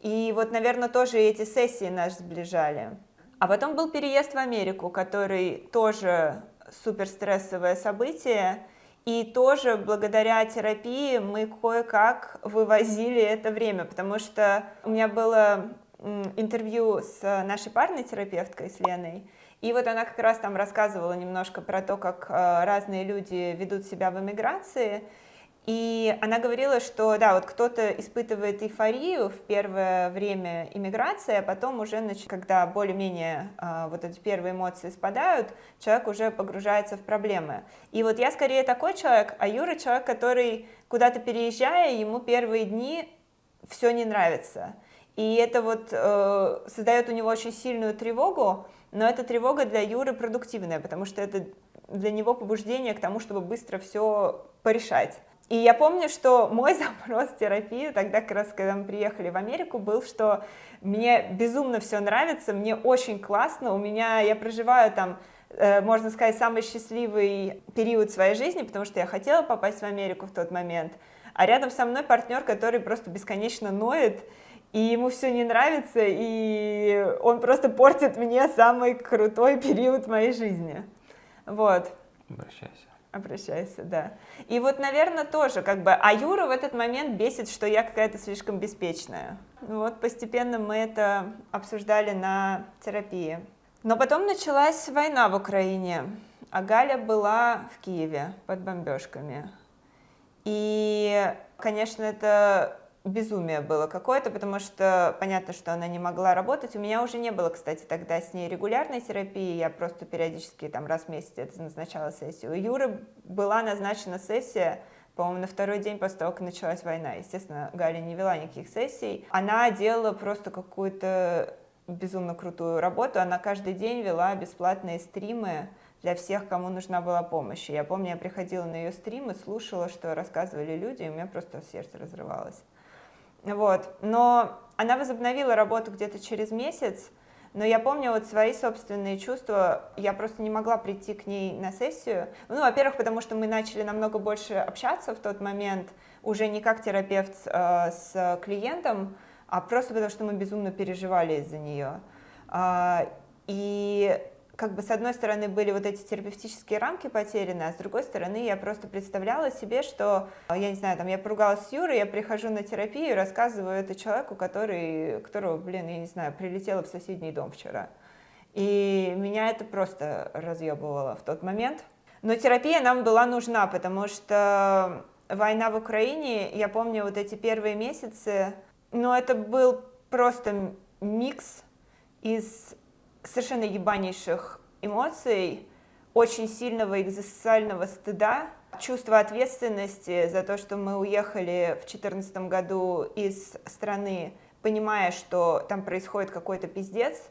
A: И вот, наверное, тоже эти сессии нас сближали. А потом был переезд в Америку, который тоже суперстрессовое событие, и тоже благодаря терапии мы кое-как вывозили это время, потому что у меня было интервью с нашей парной терапевткой, с Леной, и вот она как раз там рассказывала немножко про то, как разные люди ведут себя в эмиграции, и она говорила, что да, вот кто-то испытывает эйфорию в первое время иммиграции, а потом уже, когда более-менее вот эти первые эмоции спадают, человек уже погружается в проблемы. И вот я скорее такой человек, а Юра человек, который куда-то переезжая, ему первые дни все не нравится. И это вот создает у него очень сильную тревогу, но эта тревога для Юры продуктивная, потому что это для него побуждение к тому, чтобы быстро все порешать. И я помню, что мой запрос в терапию тогда, как раз, когда мы приехали в Америку, был, что мне безумно все нравится, мне очень классно, я проживаю там, можно сказать, самый счастливый период своей жизни, потому что я хотела попасть в Америку в тот момент, а рядом со мной партнер, который просто бесконечно ноет, и ему все не нравится, и он просто портит мне самый крутой период моей жизни. Вот. Обращайся, да. И вот, наверное, тоже а Юра в этот момент бесит, что я какая-то слишком беспечная. Вот постепенно мы это обсуждали на терапии. Но потом началась война в Украине, а Галя была в Киеве под бомбежками. И, конечно, это безумие было какое-то, потому что понятно, что она не могла работать. У меня уже не было, кстати, тогда с ней регулярной терапии, я просто периодически там раз в месяц назначала сессию. У Юры была назначена сессия, по-моему, на второй день после того, как началась война. Естественно, Галя не вела никаких сессий. Она делала просто какую-то безумно крутую работу. Она каждый день вела бесплатные стримы для всех, кому нужна была помощь. И я помню, я приходила на ее стримы, слушала, что рассказывали люди, и у меня просто сердце разрывалось. Вот. Но она возобновила работу где-то через месяц, но я помню вот свои собственные чувства, я просто не могла прийти к ней на сессию. Ну, во-первых, потому что мы начали намного больше общаться в тот момент, уже не как терапевт с клиентом, а просто потому что мы безумно переживали из-за нее. И как бы с одной стороны были вот эти терапевтические рамки потеряны, а с другой стороны я просто представляла себе, что, я не знаю, там я поругалась с Юрой, я прихожу на терапию и рассказываю это человеку, которого, блин, я не знаю, прилетела в соседний дом вчера. И меня это просто разъебывало в тот момент. Но терапия нам была нужна, потому что война в Украине, я помню вот эти первые месяцы, но это был просто микс из совершенно ебанейших эмоций, очень сильного экзистенциального стыда, чувства ответственности за то, что мы уехали в 2014 году из страны, понимая, что там происходит какой-то пиздец.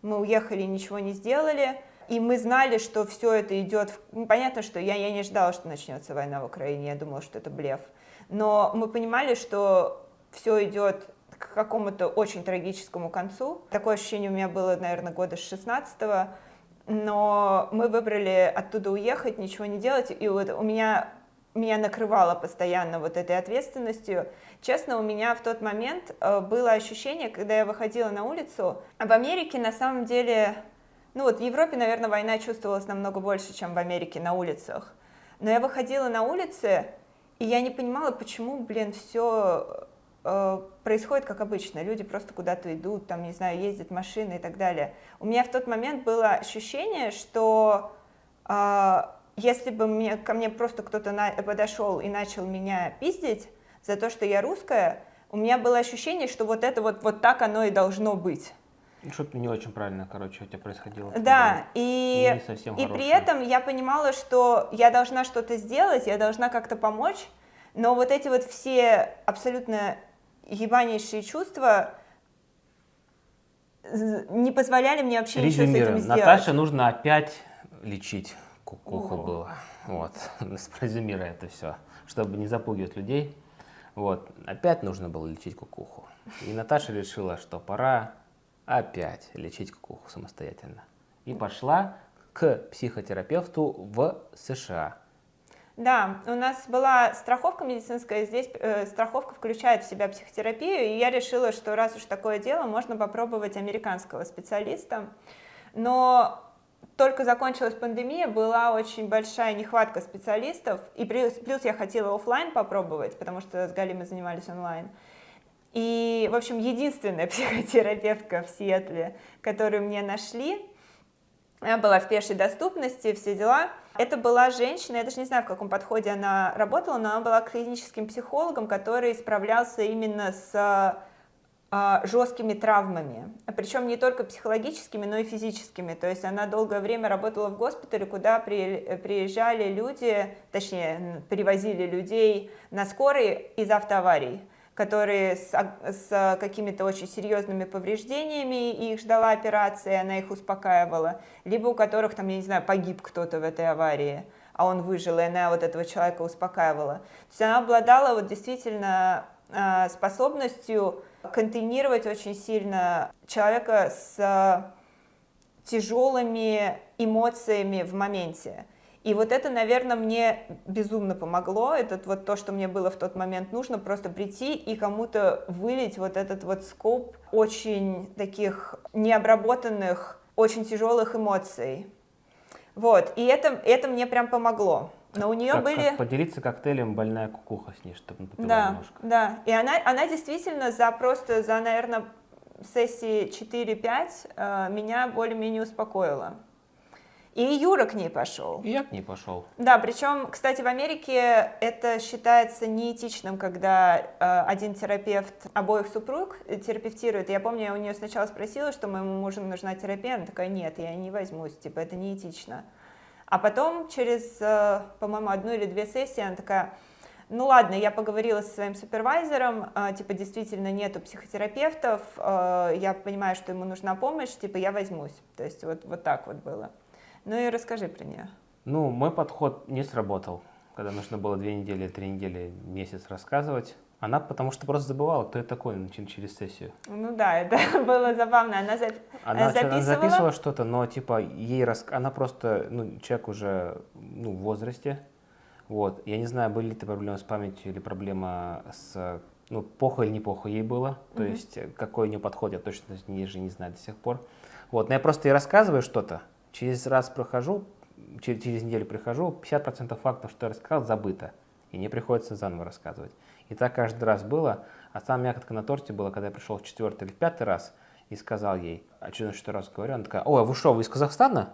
A: Мы уехали, ничего не сделали, и мы знали, что все это идет... Понятно, что я не ждала, что начнется война в Украине, я думала, что это блеф. Но мы понимали, что все идет к какому-то очень трагическому концу. Такое ощущение у меня было, наверное, года с 16-го. Но мы выбрали оттуда уехать, ничего не делать, и вот меня накрывало постоянно вот этой ответственностью. Честно, у меня в тот момент было ощущение, когда я выходила на улицу, в Америке на самом деле, ну вот в Европе, наверное, война чувствовалась намного больше, чем в Америке на улицах. Но я выходила на улицы, и я не понимала, почему, блин, все происходит как обычно. Люди просто куда-то идут, там, не знаю, ездят машины и так далее. У меня в тот момент было ощущение, что если бы ко мне просто кто-то подошел и начал меня пиздить за то, что я русская, у меня было ощущение, что вот это вот так оно и должно быть.
B: Что-то не очень правильно, короче, у тебя происходило.
A: Да,
B: и
A: при этом я понимала, что я должна что-то сделать, я должна как-то помочь, но вот эти вот все абсолютно ебанейшие чувства не позволяли мне вообще ничего с этим сделать.
B: Наташе нужно опять лечить кукуху было. Вот, резюмируя это все, чтобы не запугивать людей. Вот, опять нужно было лечить кукуху. И Наташа решила, что пора опять лечить кукуху самостоятельно. И пошла к психотерапевту в США.
A: Да, у нас была страховка медицинская, здесь страховка включает в себя психотерапию, и я решила, что раз уж такое дело, можно попробовать американского специалиста. Но только закончилась пандемия, была очень большая нехватка специалистов, и плюс я хотела офлайн попробовать, потому что с Галей мы занимались онлайн. И, в общем, единственная психотерапевтка в Сиэтле, которую мне нашли, она была в пешей доступности, все дела. Это была женщина, я даже не знаю, в каком подходе она работала, но она была клиническим психологом, который справлялся именно с жесткими травмами, причем не только психологическими, но и физическими. То есть она долгое время работала в госпитале, куда приезжали люди, точнее, перевозили людей на скорой из автоаварий, которые с какими-то очень серьезными повреждениями, и их ждала операция, она их успокаивала, либо у которых, там, я не знаю, погиб кто-то в этой аварии, а он выжил, и она вот этого человека успокаивала. То есть она обладала вот действительно способностью контейнировать очень сильно человека с тяжелыми эмоциями в моменте. И вот это, наверное, мне безумно помогло. Это вот то, что мне было в тот момент нужно, просто прийти и кому-то вылить вот этот вот скоп очень таких необработанных, очень тяжелых эмоций. Вот, и это мне прям помогло. Но у нее были...
B: Как поделиться коктейлем «Больная кукуха» с ней, чтобы попила немножко.
A: Да, и она действительно за, наверное, сессии 4-5 меня более-менее успокоила. И Юра к ней пошел.
B: И я к ней пошел.
A: Да, причем, кстати, в Америке это считается неэтичным, когда один терапевт обоих супруг терапевтирует. Я помню, я у нее сначала спросила, что моему мужу нужна терапия, она такая: нет, я не возьмусь, типа, это неэтично. А потом через, по-моему, 1 или 2 сессии она такая: ну ладно, я поговорила со своим супервайзером, типа, действительно нету психотерапевтов, я понимаю, что ему нужна помощь, типа, я возьмусь. То есть вот так вот было. Ну и расскажи про нее.
B: Ну, мой подход не сработал, когда нужно было 2 недели, 3 недели, месяц рассказывать. Она потому что просто забывала, кто это такой, через сессию.
A: Ну да, это было забавно. Она
B: записывала что-то, но типа она просто, человек уже в возрасте. Вот. Я не знаю, были ли это проблемы с памятью или проблема с, похуй или не похуй ей было. То есть какой у нее подход, я точно не знаю до сих пор. Вот. Но я просто ей рассказываю что-то, Через раз прохожу, через неделю прихожу, 50% фактов, что я рассказал, забыто. И мне приходится заново рассказывать. И так каждый раз было. А самая ягодка на торте была, когда я пришел в 4-й или в 5-й раз и сказал ей, а что на 4-й раз говорю, она такая, ой, а вы что, вы из Казахстана?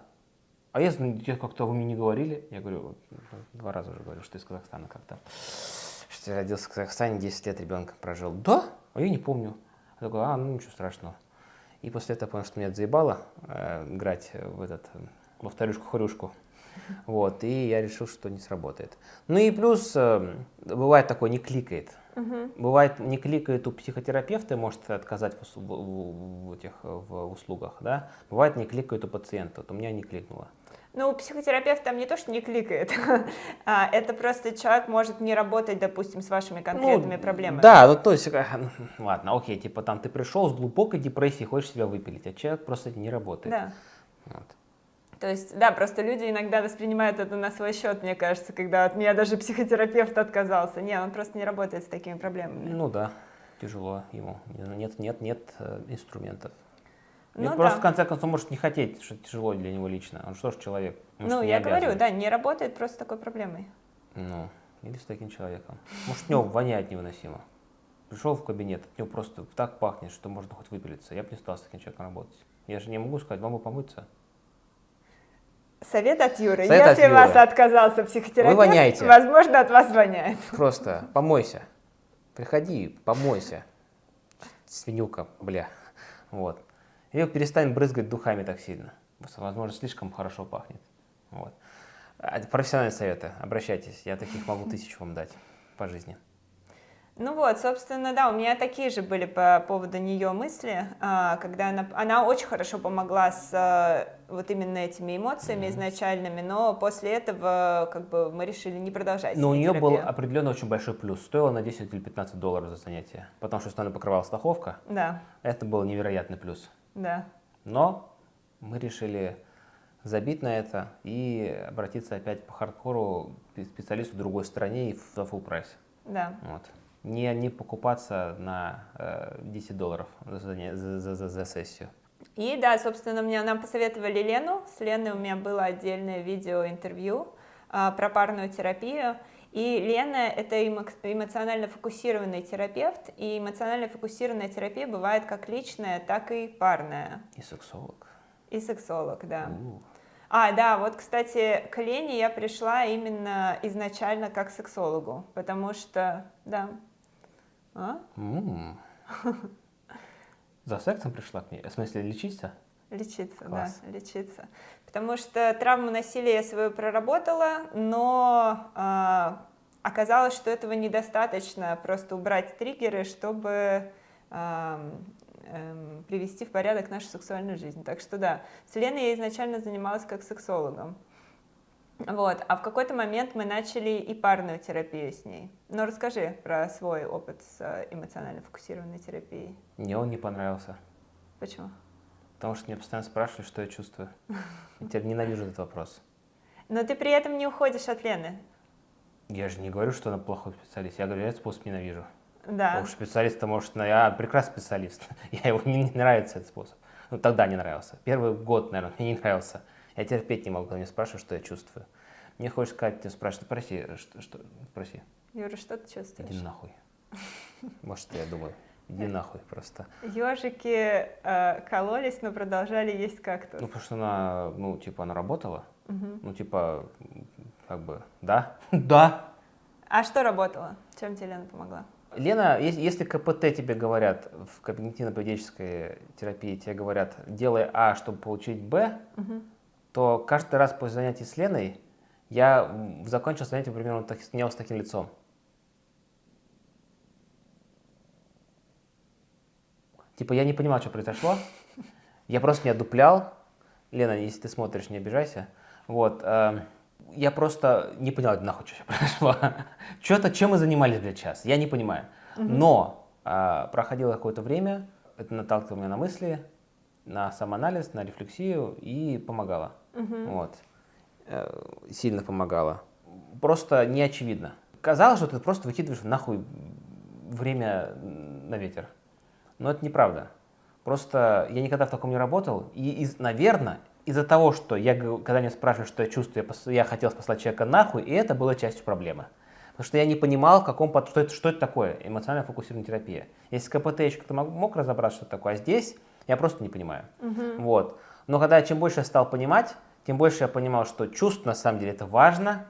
B: А я как-то вы мне не говорили. Я говорю, 2 раза уже говорю, что из Казахстана как-то. Что я родился в Казахстане, 10 лет ребенком прожил. Да? А я не помню. Я такой, ну ничего страшного. И после этого понял, что меня это заебало играть во вторюшку-хрюшку. Вот, и я решил, что не сработает. Ну и плюс, бывает такое, не кликает. Бывает, не кликает у психотерапевта, может отказать в услугах, да? Бывает, не кликает у пациента. Вот у меня не кликнуло.
A: Ну, у психотерапевта там не то, что не кликает, это просто человек может не работать, допустим, с вашими конкретными проблемами.
B: Да, ну то есть, ладно, окей, типа там ты пришел с глубокой депрессией, хочешь себя выпилить, а человек просто не работает.
A: Да.
B: Вот.
A: То есть, да, просто люди иногда воспринимают это на свой счет, мне кажется, когда от меня даже психотерапевт отказался. Не, он просто не работает с такими проблемами.
B: Ну да, тяжело ему, нет инструментов.
A: Ну,
B: просто, в конце концов, может не хотеть, что тяжело для него лично. Он что ж человек? Может,
A: я говорю, да, не работает просто с такой проблемой.
B: Ну, или с таким человеком. Может, у него воняет невыносимо. Пришел в кабинет, от него просто так пахнет, что можно хоть выпилиться. Я бы не стал с таким человеком работать. Я же не могу сказать, вам бы помыться.
A: Совет от Юры.
B: Совет
A: Если
B: от Юры.
A: вас отказался психотерапевт,
B: Вы воняете.
A: возможно, от вас воняет.
B: Просто помойся. Приходи, помойся. Свинюка, бля. Вот. И перестань брызгать духами так сильно. Возможно, слишком хорошо пахнет. Вот. Профессиональные советы. Обращайтесь. Я таких могу 1000 вам дать по жизни.
A: Ну вот, собственно, да, у меня такие же были по поводу нее мысли, когда она очень хорошо помогла с вот именно этими эмоциями изначальными, но после этого как бы мы решили не продолжать.
B: Но у нее был
A: терапию.
B: определенно очень большой плюс. Стоило на 10 или 15 долларов за занятие, потому что она покрывала страховка.
A: Да.
B: Это был невероятный плюс.
A: Да.
B: Но мы решили забить на это и обратиться опять по хардкору к специалисту в другой стране и за full прайс.
A: Да.
B: Вот. Не покупаться на 10 долларов за сессию.
A: И да, собственно, нам посоветовали Лену. С Леной у меня было отдельное видеоинтервью про парную терапию. И Лена — это эмоционально фокусированный терапевт, и эмоционально фокусированная терапия бывает как личная, так и парная.
B: И сексолог.
A: И сексолог, да. Да, вот, кстати, к Лене я пришла именно изначально как к сексологу, потому что, да.
B: За сексом пришла к ней? В смысле, лечиться?
A: Лечиться,
B: Класс.
A: да, лечиться. Потому что травму насилия я свою проработала, но оказалось, что этого недостаточно, просто убрать триггеры, чтобы привести в порядок нашу сексуальную жизнь. Так что да, с Леной я изначально занималась как сексологом. Вот. А в какой-то момент мы начали и парную терапию с ней. Но расскажи про свой опыт с эмоционально фокусированной терапией.
B: Мне он не понравился.
A: Почему?
B: Потому что меня постоянно спрашивали, что я чувствую. Я теперь ненавижу этот вопрос.
A: Но ты при этом не уходишь от Лены.
B: Я же не говорю, что она плохой специалист. Я говорю, я этот способ ненавижу.
A: Да.
B: Потому что специалист-то может... Я прекрасный специалист. Не нравится этот способ. Ну, тогда не нравился. Первый год, наверное, мне не нравился. Я терпеть не могу, когда меня спрашивают, что я чувствую. Мне хочешь сказать, тебе спрашивают, спроси.
A: Юра, что ты чувствуешь?
B: Иди нахуй. Может, я думаю, иди нахуй просто.
A: Ежики кололись, но продолжали есть кактус.
B: Ну, потому что она, она работала. Да. Да.
A: А что работало? Чем тебе Лена помогла?
B: Лена, если КПТ тебе говорят, в когнитивно-поведенческой терапии тебе говорят, делай А, чтобы получить Б, то каждый раз после занятий с Леной я закончил занятие примерно с таким лицом. Типа я не понимал, что произошло, я просто не отдуплял. Лена, если ты смотришь, не обижайся. Вот, я просто не понял, нахуй, что произошло. Чем мы занимались, блядь, час? Я не понимаю. Но проходило какое-то время, это наталкивало меня на мысли, на самоанализ, на рефлексию и помогало. Вот. Сильно помогало. Просто не очевидно. Казалось, что ты просто выкидываешь нахуй время на ветер. Но это неправда. Просто я никогда в таком не работал. И, наверное, из-за того, что когда меня спрашивали, что я чувствую, я хотел послать человека нахуй, и это было частью проблемы. Потому что я не понимал, что это такое эмоциональная фокусированная терапия. Если КПТ я еще как-то мог разобраться, что это такое, а здесь я просто не понимаю. Вот. Но когда чем больше я стал понимать, тем больше я понимал, что чувство на самом деле это важно.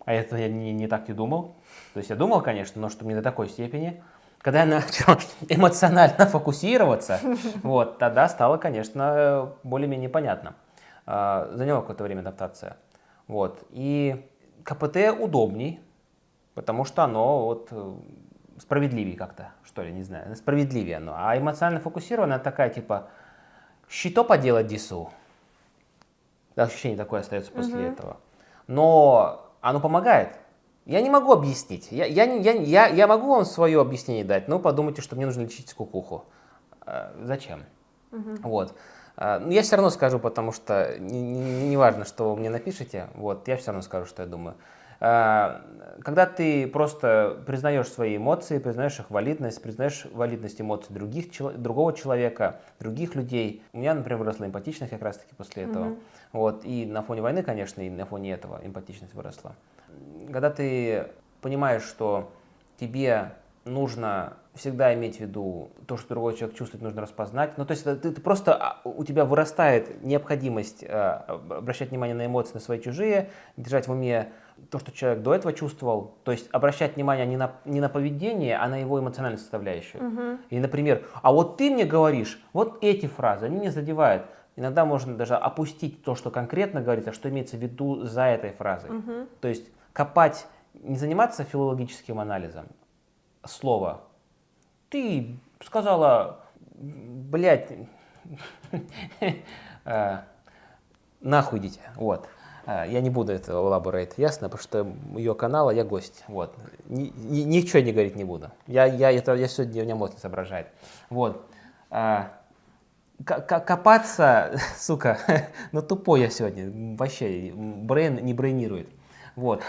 B: А это я не так не думал. То есть я думал, конечно, но что не до такой степени. Когда я начал эмоционально фокусироваться, вот, тогда стало, конечно, более-менее понятно. Заняло какое-то время адаптация. Вот. И КПТ удобней, потому что оно вот справедливее как-то, что ли, не знаю, справедливее оно. А эмоционально фокусированная такая, типа, что поделать ДИСУ? Ощущение такое остается после этого. Но оно помогает. Я не могу объяснить. Я могу вам свое объяснение дать, но подумайте, что мне нужно лечить скукуху. Зачем? Вот. Но я все равно скажу, потому что не важно, что вы мне напишите, вот, я все равно скажу, что я думаю. Когда ты просто признаешь свои эмоции, признаешь их валидность, признаешь валидность эмоций другого человека, других людей. У меня, например, выросла эмпатичность как раз-таки после этого. Вот, и на фоне войны, конечно, и на фоне этого эмпатичность выросла. Когда ты понимаешь, что тебе нужно всегда иметь в виду то, что другой человек чувствует, нужно распознать. Ну, то есть ты просто, у тебя вырастает необходимость обращать внимание на эмоции, на свои чужие, держать в уме то, что человек до этого чувствовал, то есть обращать внимание не на поведение, а на его эмоциональную составляющую. И, например, а вот ты мне говоришь, вот эти фразы, они меня задевают. Иногда можно даже опустить то, что конкретно говорится, что имеется в виду за этой фразой. То есть копать, не заниматься филологическим анализом слова. Ты сказала, блядь, нахуй идите, вот. Я не буду это elaborate, ясно, потому что ее канала я гость, вот. Ничего не говорить не буду. Я сегодня у меня мозг не соображает. Вот. Копаться, сука, ну тупой я сегодня, вообще, брейн не брейнирует. Вот,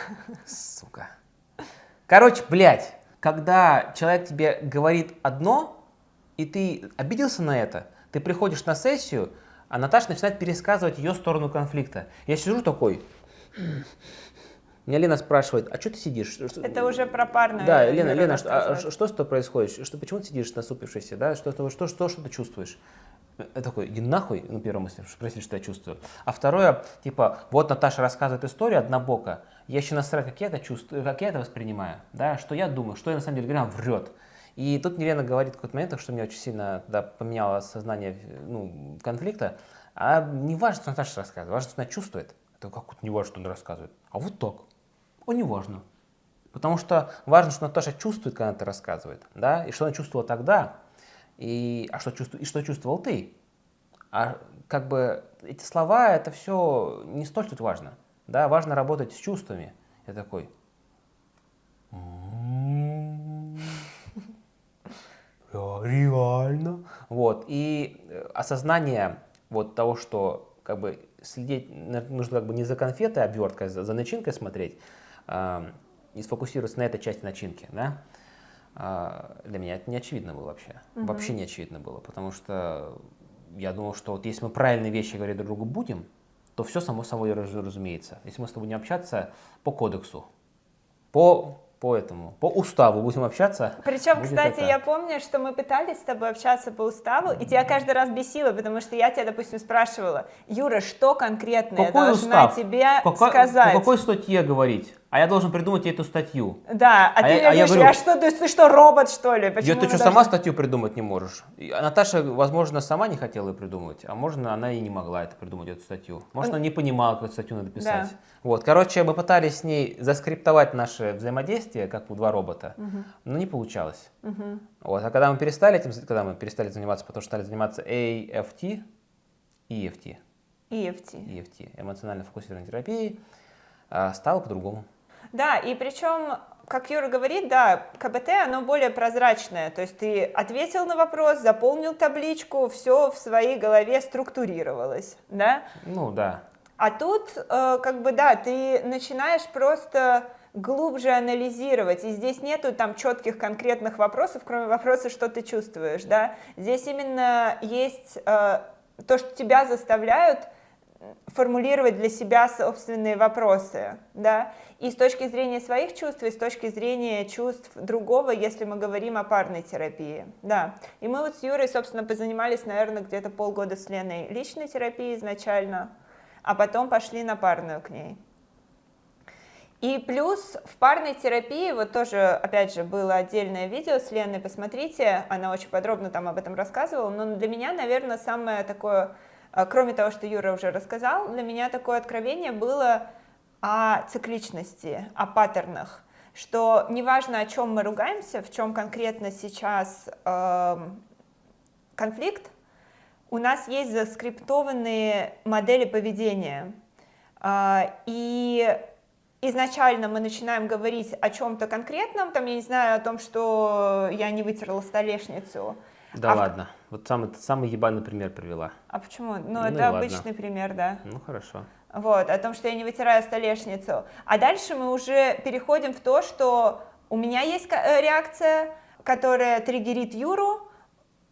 B: сука. Короче, блядь, когда человек тебе говорит одно, и ты обиделся на это, ты приходишь на сессию, а Наташа начинает пересказывать ее сторону конфликта. Я сижу такой, меня Лена спрашивает, а что ты сидишь?
A: Это уже про парную.
B: Да, Лена, что с тобой происходит? Почему ты сидишь насупившийся? Да? Что ты чувствуешь? Я такой, иди нахуй, ну, первая мысль, спросили, что я чувствую. А второе, типа, вот Наташа рассказывает историю однобоко, я еще насрать, как я это чувствую, как я это воспринимаю, да, что я думаю, что я на самом деле говорю, она врет. И тут Елена говорит в какой-то момент, что меня очень сильно поменяло сознание конфликта, а не важно, что Наташа рассказывает, важно, что она чувствует. Это как вот не важно, что она рассказывает, а вот так. А не важно. Потому что важно, что Наташа чувствует, когда она это рассказывает, да, и что она чувствовала тогда, и что чувствовал ты. А как бы эти слова, это все не столь суть важно. Да, важно работать с чувствами. Я такой. Реально. Вот. И осознание вот того, что как бы следить, нужно как бы не за конфетой, обверткой, за начинкой смотреть, и сфокусироваться на этой части начинки, да, для меня это не очевидно было вообще. Вообще не очевидно было, потому что я думал, что вот если мы правильные вещи говорить друг другу будем, то все само собой разумеется. Если мы с тобой не общаться по кодексу, по уставу будем общаться.
A: Причем, кстати, я помню, что мы пытались с тобой общаться по уставу, и тебя каждый раз бесило, потому что я тебя, допустим, спрашивала, Юра, что конкретно я должна тебе сказать?
B: По какой статье говорить? А я должен придумать эту статью.
A: Да, а ты мне говоришь, говорю, ты что, робот, что ли? Почему
B: ты что, сама статью придумать не можешь? А Наташа, возможно, сама не хотела ее придумать, а может, она и не могла это придумать, эту статью. Может, она не понимала, какую статью надо писать. Да. Вот, короче, мы пытались с ней заскриптовать наше взаимодействие, как у два робота, но не получалось. Вот, а когда мы перестали заниматься, потому что стали заниматься EFT, эмоционально фокусированной терапией, стало по-другому.
A: Да, и причем, как Юра говорит, да, КБТ, оно более прозрачное, то есть ты ответил на вопрос, заполнил табличку, все в своей голове структурировалось, да?
B: Ну, да.
A: А тут, как бы, да, ты начинаешь просто глубже анализировать, и здесь нету там четких конкретных вопросов, кроме вопроса, что ты чувствуешь, да? Здесь именно есть то, что тебя заставляют формулировать для себя собственные вопросы, да, и с точки зрения своих чувств, и с точки зрения чувств другого, если мы говорим о парной терапии, да. И мы вот с Юрой, собственно, позанимались, наверное, где-то полгода с Леной личной терапией изначально, а потом пошли на парную к ней. И плюс в парной терапии, вот тоже, опять же, было отдельное видео с Леной, посмотрите, она очень подробно там об этом рассказывала, но для меня, наверное, самое такое, кроме того, что Юра уже рассказал, для меня такое откровение было о цикличности, о паттернах, что неважно, о чем мы ругаемся, в чем конкретно сейчас конфликт, у нас есть заскриптованные модели поведения, и изначально мы начинаем говорить о чем-то конкретном, там, я не знаю, о том, что я не вытерла столешницу.
B: Да ладно, вот самый ебаный пример привела.
A: А почему? Ну,
B: Ну
A: это обычный пример, да.
B: Ну, хорошо.
A: Вот, о том, что я не вытираю столешницу. А дальше мы уже переходим в то, что у меня есть реакция, которая триггерит Юру,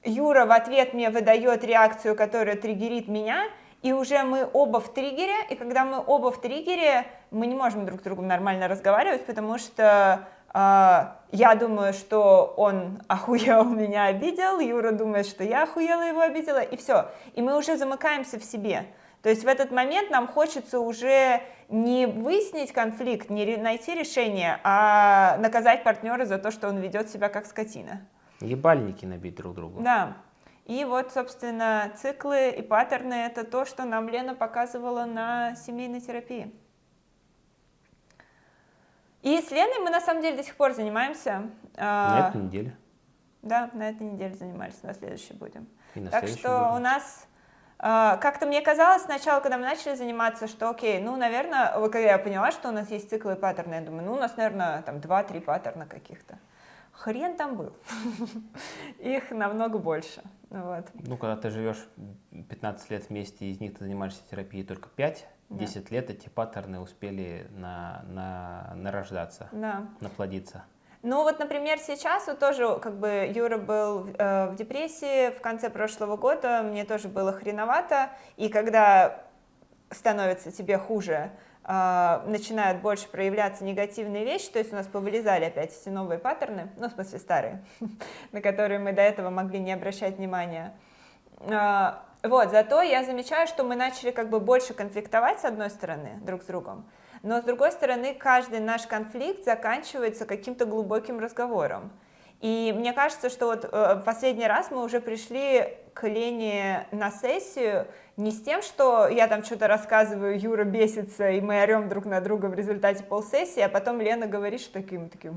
A: Юра в ответ мне выдает реакцию, которая триггерит меня, и уже мы оба в триггере, и когда мы оба в триггере, мы не можем друг с другом нормально разговаривать, потому что я думаю, что он охуел, меня обидел, Юра думает, что я охуела, его обидела, и все. И мы уже замыкаемся в себе. То есть в этот момент нам хочется уже не выяснить конфликт, не найти решение, а наказать партнера за то, что он ведет себя как скотина.
B: Ебальники набить друг другу.
A: Да. И вот, собственно, циклы и паттерны — это то, что нам Лена показывала на семейной терапии. И с Леной мы, на самом деле, до сих пор занимаемся.
B: На этой неделе.
A: Да, на этой неделе занимались, на следующей будем.
B: И на
A: Так
B: следующей
A: что
B: будем.
A: у нас... Как-то мне казалось сначала, когда мы начали заниматься, что окей, ну, наверное, вот когда я поняла, что у нас есть циклы и паттерны, я думаю, ну, у нас, наверное, там 2-3 паттерна каких-то. Хрен там был. Их намного больше. Вот.
B: Ну, когда ты живешь 15 лет вместе, из них ты занимаешься терапией только 5, 10 лет эти паттерны успели нарождаться, наплодиться.
A: Ну вот, например, сейчас вот тоже, как бы, Юра был в депрессии в конце прошлого года, мне тоже было хреновато, и когда становится тебе хуже, начинают больше проявляться негативные вещи, то есть у нас повылезали опять эти новые паттерны, ну, в смысле, старые, на которые мы до этого могли не обращать внимания. Вот, зато я замечаю, что мы начали как бы больше конфликтовать с одной стороны друг с другом, но с другой стороны каждый наш конфликт заканчивается каким-то глубоким разговором. И мне кажется, что вот в последний раз мы уже пришли к Лене на сессию не с тем, что я там что-то рассказываю, Юра бесится, и мы орем друг на друга в результате полсессии, а потом Лена говорит, что такие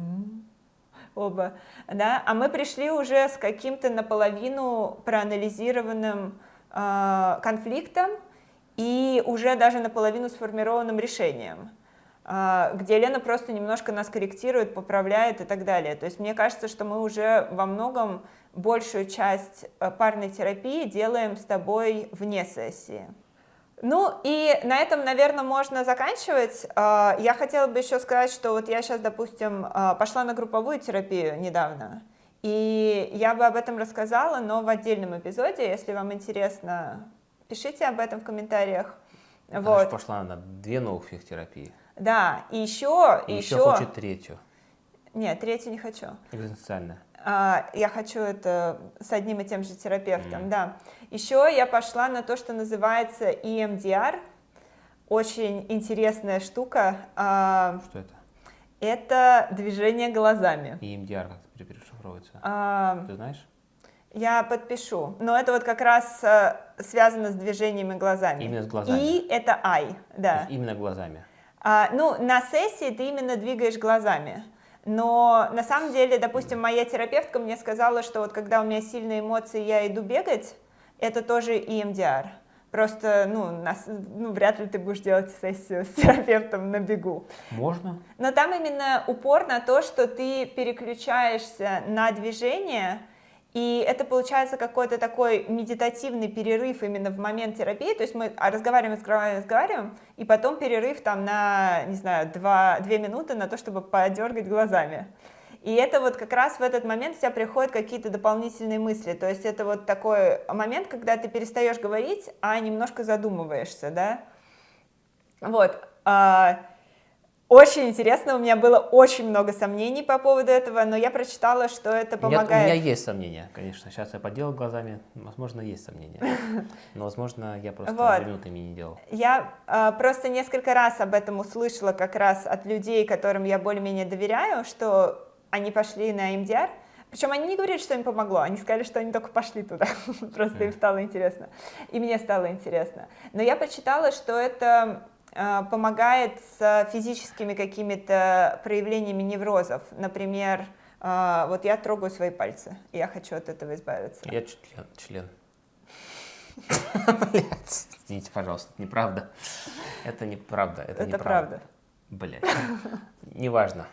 A: оба, да, а мы пришли уже с каким-то наполовину проанализированным конфликтом и уже даже наполовину сформированным решением, где Лена просто немножко нас корректирует, поправляет и так далее. То есть мне кажется, что мы уже во многом большую часть парной терапии делаем с тобой вне сессии. Ну и на этом, наверное, можно заканчивать. Я хотела бы еще сказать, что вот я сейчас, допустим, пошла на групповую терапию недавно, и я бы об этом рассказала, но в отдельном эпизоде, если вам интересно, пишите об этом в комментариях.
B: Она же пошла на 2 новых психотерапии.
A: Да, и еще...
B: хочет 3-ю.
A: Нет, 3-ю не хочу.
B: Экзистенциальная.
A: Я хочу это с одним и тем же терапевтом, да. Еще я пошла на то, что называется EMDR. Очень интересная штука.
B: Что это?
A: Это движение глазами.
B: EMDR как-то перешифровывается. Ты знаешь?
A: Я подпишу. Но это вот как раз связано с движениями глазами.
B: Именно с глазами.
A: И это I, да.
B: Именно глазами.
A: Ну, на сессии ты именно двигаешь глазами. Но на самом деле, допустим, моя терапевтка мне сказала, что вот когда у меня сильные эмоции, я иду бегать, это тоже EMDR. Просто, вряд ли ты будешь делать сессию с терапевтом на бегу.
B: Можно.
A: Но там именно упор на то, что ты переключаешься на движение, и это получается какой-то такой медитативный перерыв именно в момент терапии, то есть мы разговариваем, и потом перерыв там на, не знаю, 2 минуты на то, чтобы подергать глазами. И это вот как раз в этот момент у тебя приходят какие-то дополнительные мысли. То есть это вот такой момент, когда ты перестаешь говорить, а немножко задумываешься, да? Вот. Очень интересно, у меня было очень много сомнений по поводу этого, но я прочитала, что это помогает.
B: У меня есть сомнения, конечно. Сейчас я поделал глазами, возможно, есть сомнения. Но, возможно, я просто минутами не делал.
A: Я просто несколько раз об этом услышала как раз от людей, которым я более-менее доверяю, что они пошли на EMDR. Причем они не говорили, что им помогло, они сказали, что они только пошли туда, просто им стало интересно. И мне стало интересно. Но я почитала, что это помогает с физическими какими-то проявлениями неврозов. Например, вот я трогаю свои пальцы, и я хочу от этого избавиться.
B: Я член. Блять, извините, пожалуйста, это неправда. Это неправда, это неправда.
A: Правда.
B: Блять, неважно.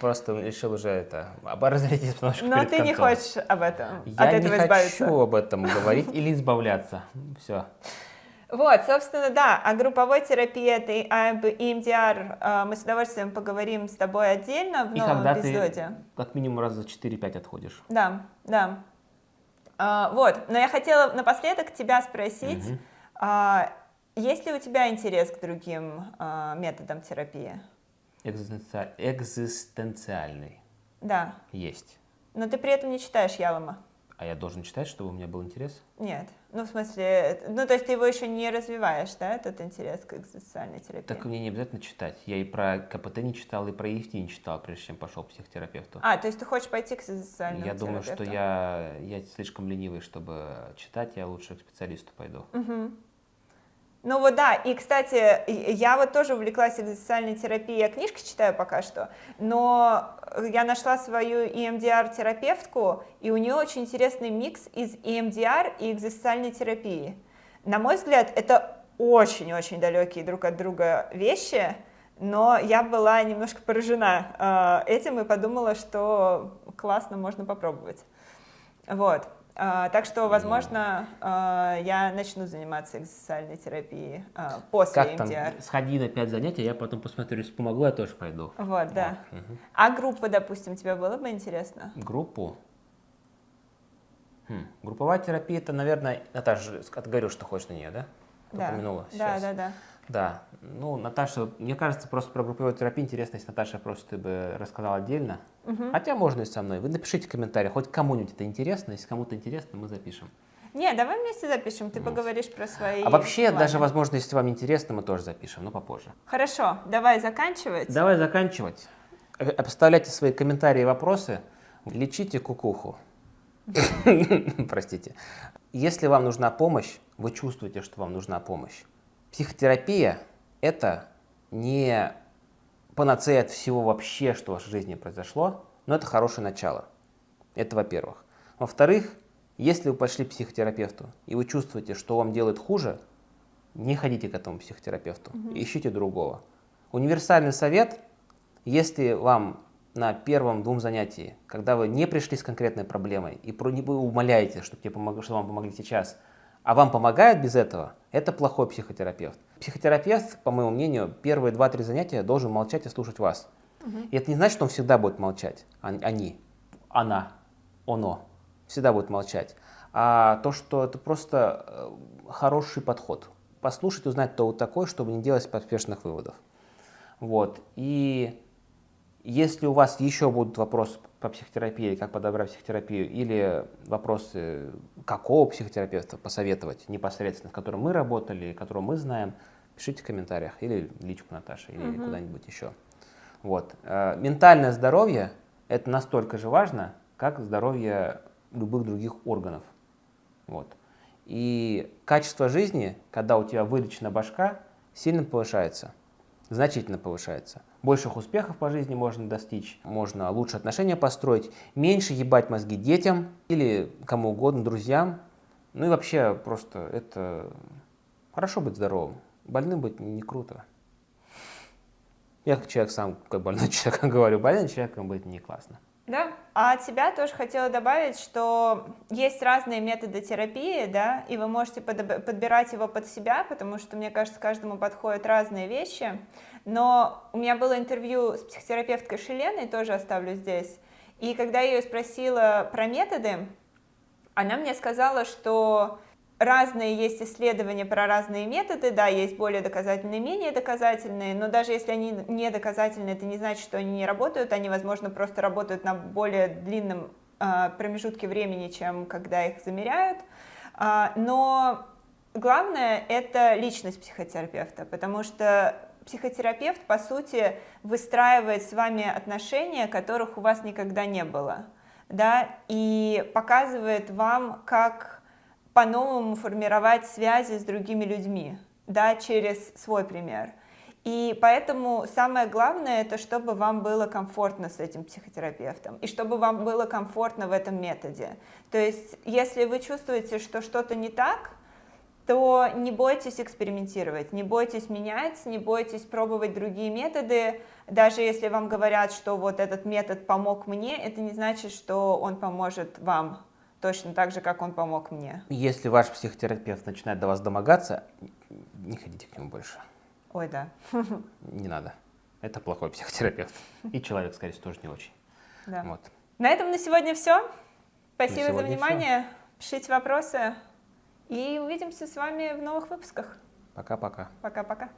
B: Просто решил уже это разрядить немножко перед концом.
A: Но ты не хочешь об этом,
B: от этого избавиться? Я не хочу об этом говорить или избавляться. Все.
A: Вот, собственно, да, о групповой терапии, об EMDR мы с удовольствием поговорим с тобой отдельно в новом эпизоде.
B: Ты как минимум раз за 4-5 отходишь.
A: Да, да. Вот, но я хотела напоследок тебя спросить, есть ли у тебя интерес к другим методам терапии?
B: Экзистенциальный.
A: Да.
B: Есть.
A: Но ты при этом не читаешь Ялома.
B: А я должен читать, чтобы у меня был интерес?
A: Нет. Ну, в смысле, то есть ты его еще не развиваешь, да, этот интерес к экзистенциальной терапии?
B: Так мне не обязательно читать. Я и про КПТ не читал, и про EFT не читал, прежде чем пошел к психотерапевту.
A: То есть ты хочешь пойти к экзистенциальному терапевту?
B: Я думаю, что я слишком ленивый, чтобы читать, я лучше к специалисту пойду.
A: Угу. Ну вот да, и, кстати, я вот тоже увлеклась экзистенциальной терапией, я книжки читаю пока что, но я нашла свою EMDR-терапевтку, и у нее очень интересный микс из EMDR и экзистенциальной терапии. На мой взгляд, это очень-очень далекие друг от друга вещи, но я была немножко поражена этим и подумала, что классно, можно попробовать. Вот. Так что, возможно, я начну заниматься экзистенциальной терапией после EMDR.
B: Там, сходи на 5 занятий, я потом посмотрю, если помогло, я тоже пойду.
A: Вот, да. Угу. А группа, допустим, тебе было бы интересно?
B: Группу? Групповая терапия, это, наверное, Наташа, ты говорила, что хочешь на нее, да? Ты упомянула сейчас.
A: Да.
B: Да, ну, Наташа, мне кажется, просто про групповую терапию интересно, если Наташа просто ты бы рассказала отдельно. Хотя можно и со мной. Вы напишите в комментариях, хоть кому-нибудь это интересно, если кому-то интересно, мы запишем.
A: Не, давай вместе запишем, ты поговоришь про свои
B: А вообще,
A: планы.
B: даже, возможно, если вам интересно, мы тоже запишем, но попозже.
A: Хорошо, давай заканчивать.
B: Давай заканчивать. Оставляйте свои комментарии и вопросы. Лечите кукуху. Простите. Если вам нужна помощь, вы чувствуете, что вам нужна помощь. Психотерапия – это не панацея от всего вообще, что в вашей жизни произошло, но это хорошее начало. Это во-первых. Во-вторых, если вы пошли к психотерапевту, и вы чувствуете, что вам делает хуже, не ходите к этому психотерапевту, ищите другого. Универсальный совет, если вам на первом 2 занятии, когда вы не пришли с конкретной проблемой, и вы умоляете, что вам помогли сейчас, а вам помогают без этого, это плохой психотерапевт. Психотерапевт, по моему мнению, первые 2-3 занятия должен молчать и слушать вас. И это не значит, что он всегда будет молчать. Они, она, оно всегда будет молчать. А то, что это просто хороший подход. Послушать, узнать, кто вы такой, чтобы не делать поспешных выводов. Вот. И если у вас еще будут вопросы по психотерапии, как подобрать психотерапию, или вопросы, какого психотерапевта посоветовать непосредственно, в котором мы работали, которого мы знаем, пишите в комментариях или в личку Наташи, или куда-нибудь еще. Вот. Ментальное здоровье – это настолько же важно, как здоровье любых других органов. Вот. И качество жизни, когда у тебя вылечена башка, сильно повышается, значительно повышается. Больших успехов по жизни можно достичь, можно лучше отношения построить, меньше ебать мозги детям или кому угодно, друзьям. Ну и вообще просто это хорошо быть здоровым. Больным быть не круто. Я как человек сам, как больной человек, говорю, больным человеком быть не классно.
A: Да, а от себя тоже хотела добавить, что есть разные методы терапии, да, и вы можете подбирать его под себя, потому что, мне кажется, каждому подходят разные вещи. Но у меня было интервью с психотерапевткой Шеленой, тоже оставлю здесь, И когда я ее спросила про методы, она мне сказала, что разные есть исследования про разные методы, да, есть более доказательные, менее доказательные, но даже если они не доказательные, это не значит, что они не работают, они, возможно, просто работают на более длинном промежутке времени, чем когда их замеряют. Но главное — это личность психотерапевта, потому что психотерапевт, по сути, выстраивает с вами отношения, которых у вас никогда не было, да, и показывает вам, как по-новому формировать связи с другими людьми, да, через свой пример. И поэтому самое главное — это чтобы вам было комфортно с этим психотерапевтом, и чтобы вам было комфортно в этом методе. То есть, если вы чувствуете, что что-то не так, то не бойтесь экспериментировать, не бойтесь менять, не бойтесь пробовать другие методы. Даже если вам говорят, что вот этот метод помог мне, это не значит, что он поможет вам точно так же, как он помог мне.
B: Если ваш психотерапевт начинает до вас домогаться, не ходите к нему больше.
A: Ой, да.
B: Не надо. Это плохой психотерапевт. И человек, скорее всего, тоже не очень.
A: Да.
B: Вот.
A: На этом на сегодня все. Спасибо за
B: сегодня
A: внимание. Пишите вопросы. И увидимся с вами в новых выпусках.
B: Пока-пока.
A: Пока-пока.